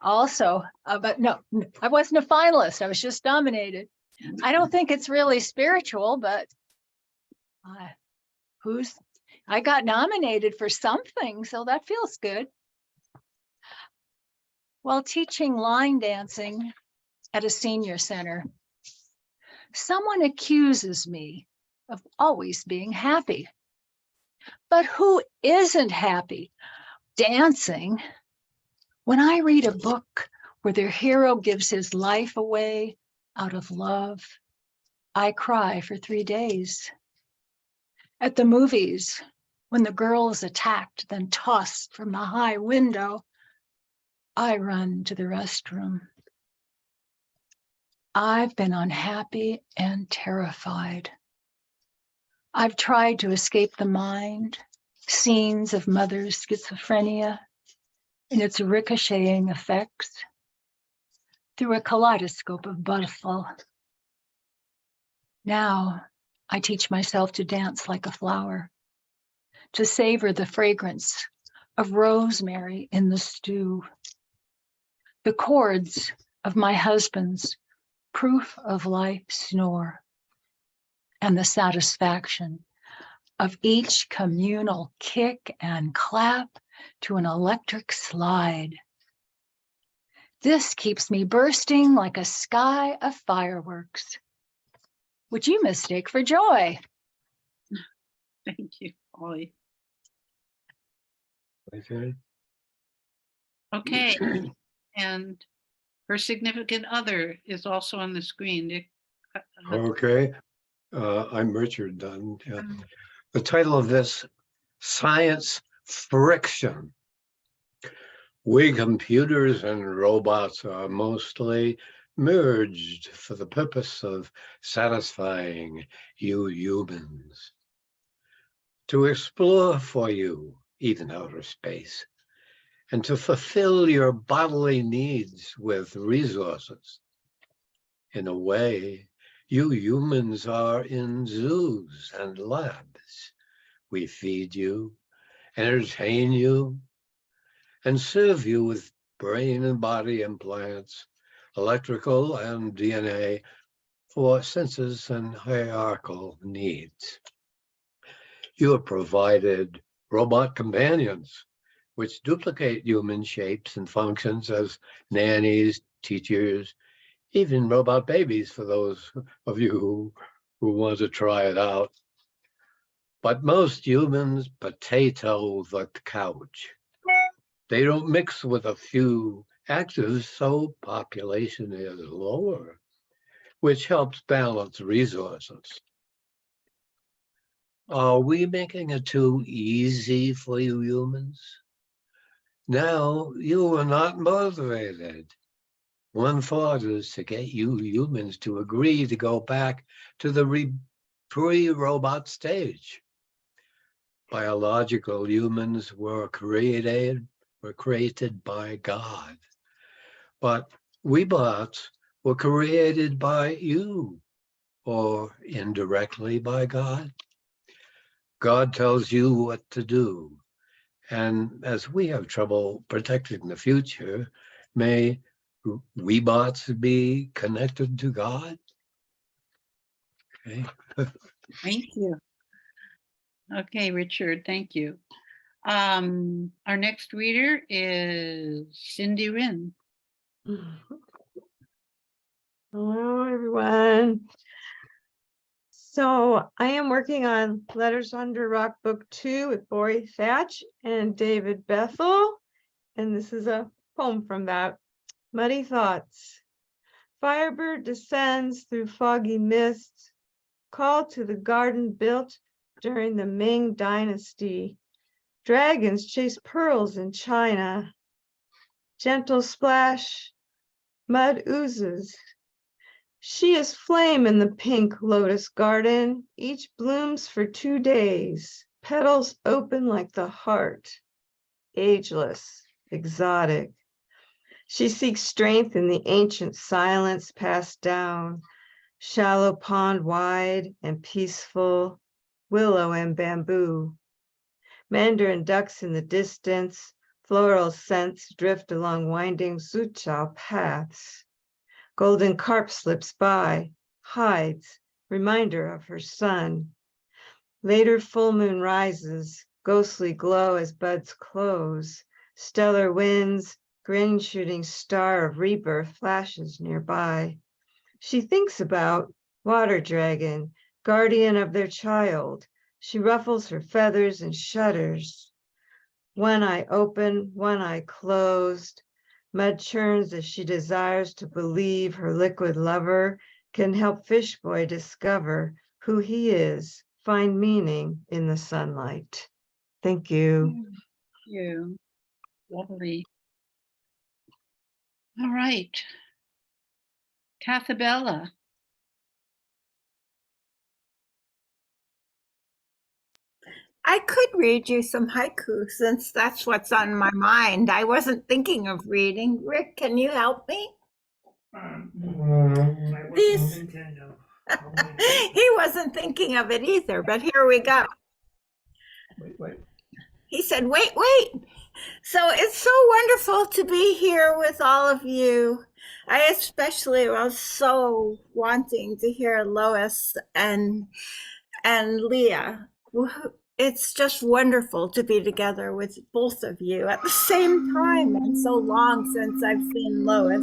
Also, but no, I wasn't a finalist. I was just nominated. I don't think it's really spiritual, but I got nominated for something, so that feels good. While teaching line dancing at a senior center, someone accuses me of always being happy. But who isn't happy dancing? When I read a book where their hero gives his life away out of love, I cry for 3 days. At the movies, when the girl is attacked, then tossed from the high window, I run to the restroom. I've been unhappy and terrified. I've tried to escape the mind, scenes of mother's schizophrenia and its ricocheting effects through a kaleidoscope of butterfly. Now I teach myself to dance like a flower, to savor the fragrance of rosemary in the stew, the chords of my husband's proof of life snore, and the satisfaction of each communal kick and clap to an electric slide. This keeps me bursting like a sky of fireworks, which you mistake for joy.
Thank you, Polly.
Okay.
Okay, and her significant other is also on the screen. Dick,
Okay. I'm Richard Dunn. Yeah. The title of this, Science Friction. We computers and robots are mostly merged for the purpose of satisfying you humans. To explore for you, even outer space, and to fulfill your bodily needs with resources. In a way, you humans are in zoos and labs. We feed you, entertain you, and serve you with brain and body implants, electrical and DNA for senses and hierarchical needs. You are provided robot companions, which duplicate human shapes and functions as nannies, teachers, even robot babies for those of you who want to try it out. But most humans potato the couch. They don't mix with a few actors, so population is lower, which helps balance resources. Are we making it too easy for you humans? Now you are not motivated. One thought is to get you humans to agree to go back to the pre-robot stage. Biological humans were created by God. But we bots were created by you, or indirectly by God. God tells you what to do. And as we have trouble protecting the future, may we bots be connected to God? Okay.
Thank you. Okay, Richard, thank you. Our next reader is Cindy Wren.
Hello, everyone. So I am working on Letters Under Rock Book 2 with Bori Thatch and David Bethel. And this is a poem from that. Muddy Thoughts. Firebird descends through foggy mist, called to the garden built during the Ming Dynasty. Dragons chase pearls in China. Gentle splash, mud oozes. She is flame in the pink lotus garden. Each blooms for 2 days. Petals open like the heart. Ageless, exotic. She seeks strength in the ancient silence passed down. Shallow pond wide and peaceful. Willow and bamboo. Mandarin ducks in the distance. Floral scents drift along winding Zuchao paths. Golden carp slips by, hides, reminder of her son. Later full moon rises, ghostly glow as buds close. Stellar winds, green shooting star of rebirth flashes nearby. She thinks about water dragon, guardian of their child. She ruffles her feathers and shudders. One eye open, one eye closed. Mud churns as she desires to believe her liquid lover can help Fish Boy discover who he is, find meaning in the sunlight. Thank you.
Thank you. Lovely. All right. Cathabella.
I could read you some haiku since that's what's on my mind. I wasn't thinking of reading. Rick, can you help me? These... He wasn't thinking of it either, but here we go. Wait. He said, wait. So it's so wonderful to be here with all of you. I especially was so wanting to hear Lois and Lia. It's just wonderful to be together with both of you at the same time, and so long since I've seen Lois.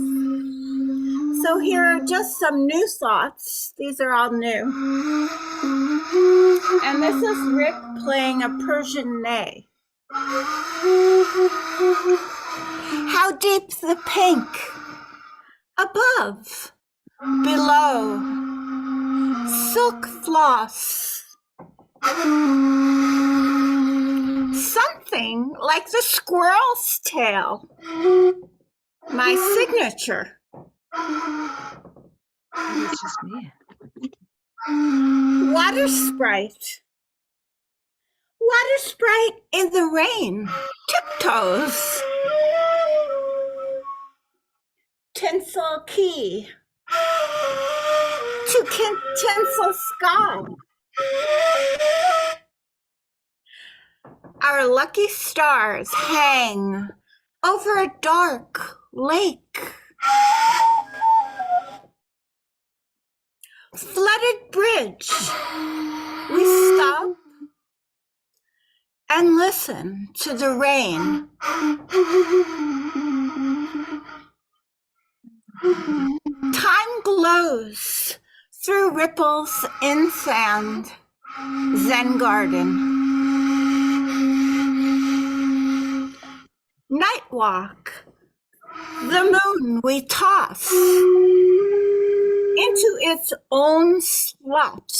So here are just some new thoughts. These are all new. And this is Rick playing a Persian ney. How deep the pink, above, below, silk floss. Something like the squirrel's tail. My signature.
It's just me.
Water sprite. Water sprite in the rain. Tiptoes. Tinsel key. To tinsel sky. Our lucky stars hang over a dark lake. Flooded bridge. We stop and listen to the rain. Time glows through ripples in sand. Zen garden. Night walk. The moon we toss into its own slot.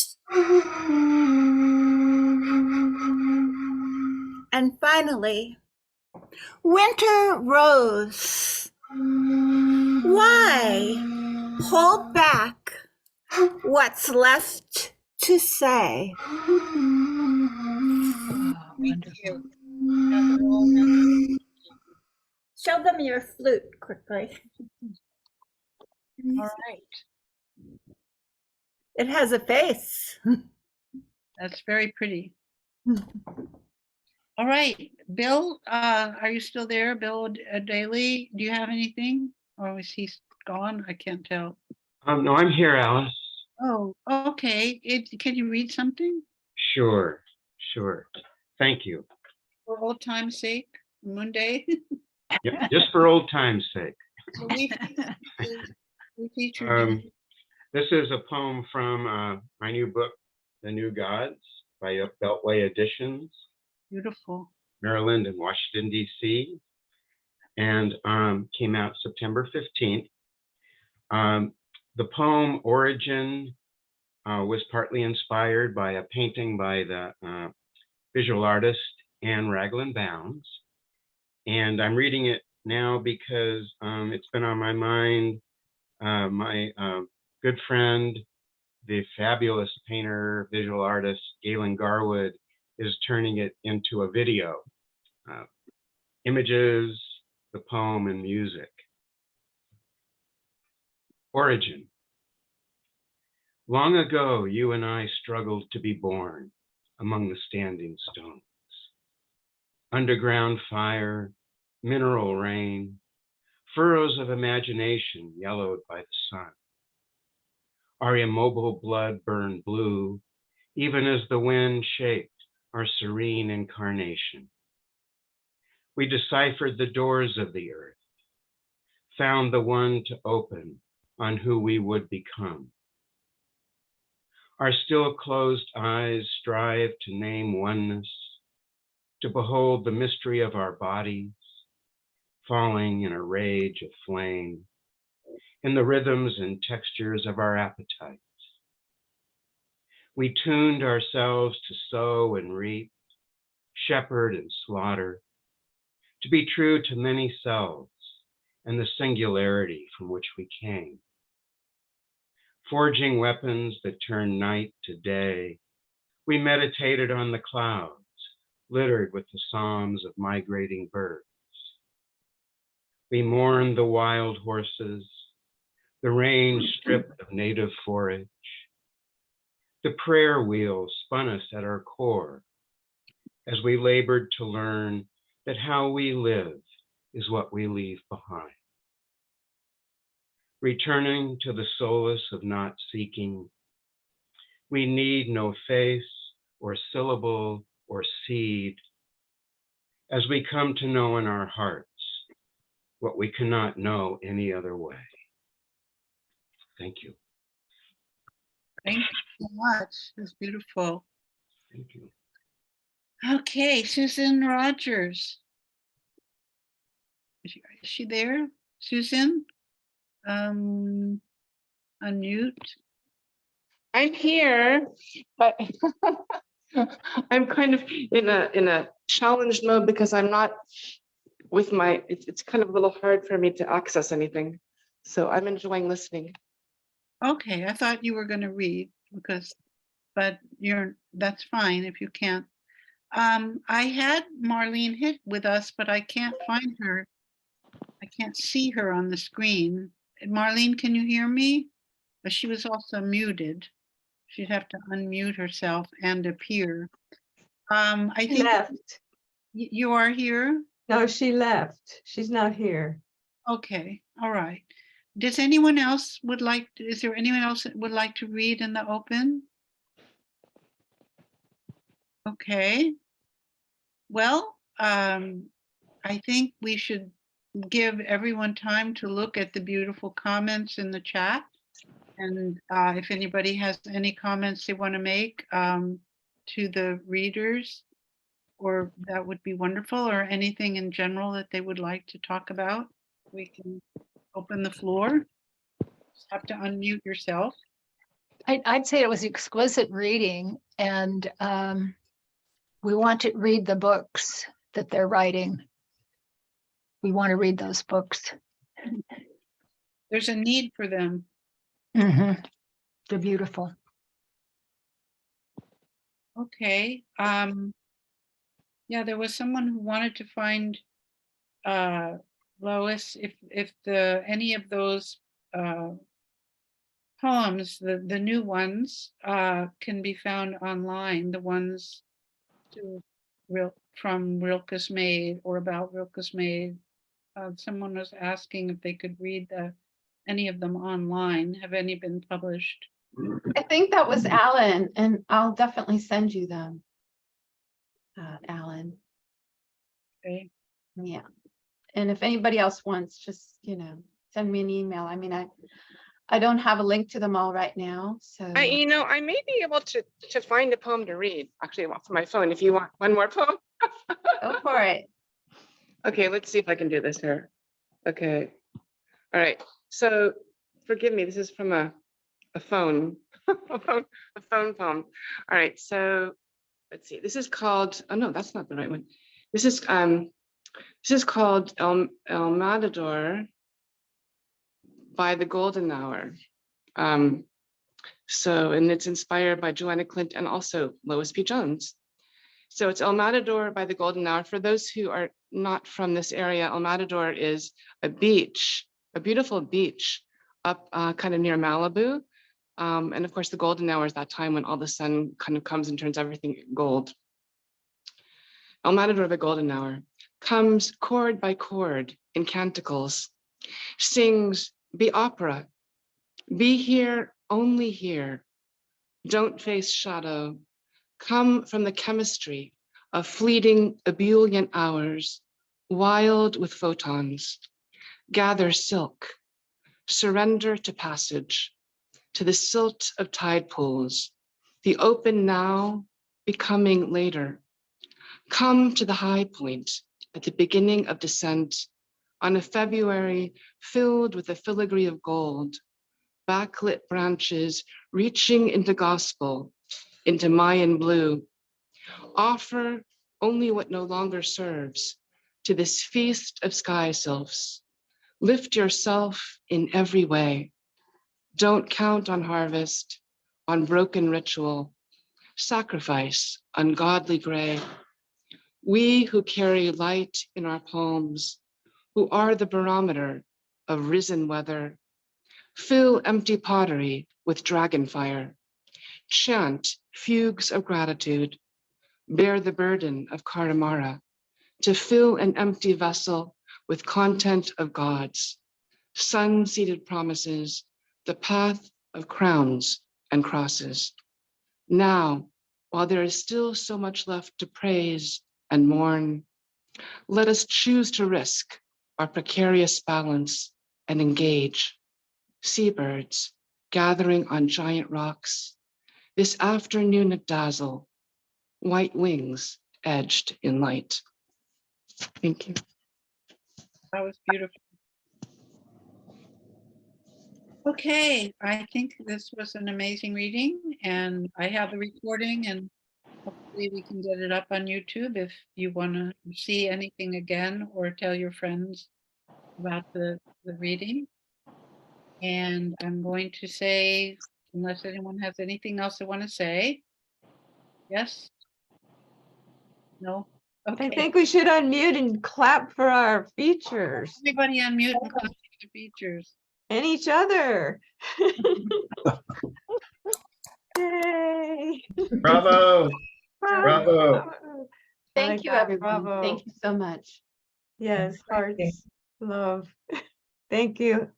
And finally, winter rose. Why hold back what's left to say?
Wonderful.
Show them your flute quickly.
All right.
It has a face.
That's very pretty. All right, Bill, are you still there? Bill Daly, do you have anything? Or is he gone? I can't tell.
No, I'm here, Alice.
Oh, okay. Can you read something?
Sure. Thank you.
For old time's sake, Moonday?
Yep, just for old time's sake.
So we featured
This is a poem from my new book, The New Gods, by Beltway Editions,
beautiful.
Maryland and Washington, D.C., and came out September 15th. The poem Origin was partly inspired by a painting by the visual artist Anne Raglan Bounds. And I'm reading it now because it's been on my mind. My good friend, the fabulous painter, visual artist, Galen Garwood, is turning it into a video. Images, the poem, and music. Origin. Long ago, you and I struggled to be born among the standing stones. Underground fire, mineral rain, furrows of imagination yellowed by the sun. Our immobile blood burned blue, even as the wind shaped our serene incarnation. We deciphered the doors of the earth, found the one to open on who we would become. Our still closed eyes strive to name oneness, to behold the mystery of our bodies, falling in a rage of flame, in the rhythms and textures of our appetites. We tuned ourselves to sow and reap, shepherd and slaughter, to be true to many selves and the singularity from which we came. Forging weapons that turn night to day, we meditated on the clouds, littered with the psalms of migrating birds. We mourned the wild horses, the range stripped of native forage. The prayer wheel spun us at our core as we labored to learn that how we live is what we leave behind. Returning to the solace of not seeking, we need no face or syllable or seed as we come to know in our hearts what we cannot know any other way. Thank you.
Thank you so much. It's beautiful.
Thank you.
Okay, Susan Rogers. Is she there? Susan? Unmute.
I'm here, but I'm kind of in a challenged mode because I'm not with my, it's kind of a little hard for me to access anything. So I'm enjoying listening.
Okay, I thought you were going to read but that's fine if you can't. I had Marlene Hitt with us, but I can't find her. I can't see her on the screen. Marlene, can you hear me? But she was also muted. She'd have to unmute herself and appear. I think
Left.
You are here.
No, she left. She's not here.
Okay, all right. Is there anyone else that would like to read in the open? Okay. Well, I think we should give everyone time to look at the beautiful comments in the chat. And if anybody has any comments they want to make, to the readers, or that would be wonderful, or anything in general that they would like to talk about. We can open the floor. Just have to unmute yourself.
I'd say it was exquisite reading, and we want to read the books that they're writing. We want to read those books.
There's a need for them.
They're beautiful.
Okay. Yeah, there was someone who wanted to find Lois, if any of those poems, the new ones, can be found online, the ones from Rilke's Maid or about Rilke's Maid. Someone was asking if they could read any of them online. Have any been published?
I think that was Alan, and I'll definitely send you them, Alan.
Okay.
Yeah. And if anybody else wants, just, send me an email. I mean, I don't have a link to them all right now, so.
I may be able to find a poem to read, actually off my phone, if you want one more poem.
Go for it.
Okay, let's see if I can do this here. Okay. All right. So forgive me, this is from a phone, a phone poem. All right. So let's see. This is called, oh no, that's not the right one. This is called El Matador by the Golden Hour. And it's inspired by Joanna Clint and also Lois P. Jones. So it's El Matador by the Golden Hour. For those who are not from this area, El Matador is a beach, a beautiful beach up kind of near Malibu. And of course, the golden hour is that time when all the sun kind of comes and turns everything gold. El Matador, the Golden Hour, comes chord by chord in canticles, sings, be opera, be here, only here, don't face shadow, come from the chemistry of fleeting ebullient hours, wild with photons, gather silk, surrender to passage, to the silt of tide pools, the open now, becoming later. Come to the high point at the beginning of descent on a February filled with a filigree of gold, backlit branches reaching into gospel, into Mayan blue. Offer only what no longer serves to this feast of sky sylphs. Lift yourself in every way. Don't count on harvest, on broken ritual, sacrifice, ungodly gray. We who carry light in our poems, who are the barometer of risen weather, fill empty pottery with dragon fire, chant fugues of gratitude, bear the burden of Karamara, to fill an empty vessel with content of gods, sun-seated promises, the path of crowns and crosses. Now, while there is still so much left to praise and mourn, let us choose to risk our precarious balance and engage. Seabirds gathering on giant rocks, this afternoon at dazzle, white wings edged in light. Thank you.
That was beautiful. Okay, I think this was an amazing reading, and I have the recording, and hopefully we can get it up on YouTube if you want to see anything again or tell your friends about the reading. And I'm going to say, unless anyone has anything else they want to say. Yes? No? Okay.
I think we should unmute and clap for our features
Everybody unmute and clap for the features.
and each other. Yay.
Bravo. Bravo.
Thank you,
that.
everyone.
Bravo.
Thank you so much.
Yes, hearts, love. Thank you.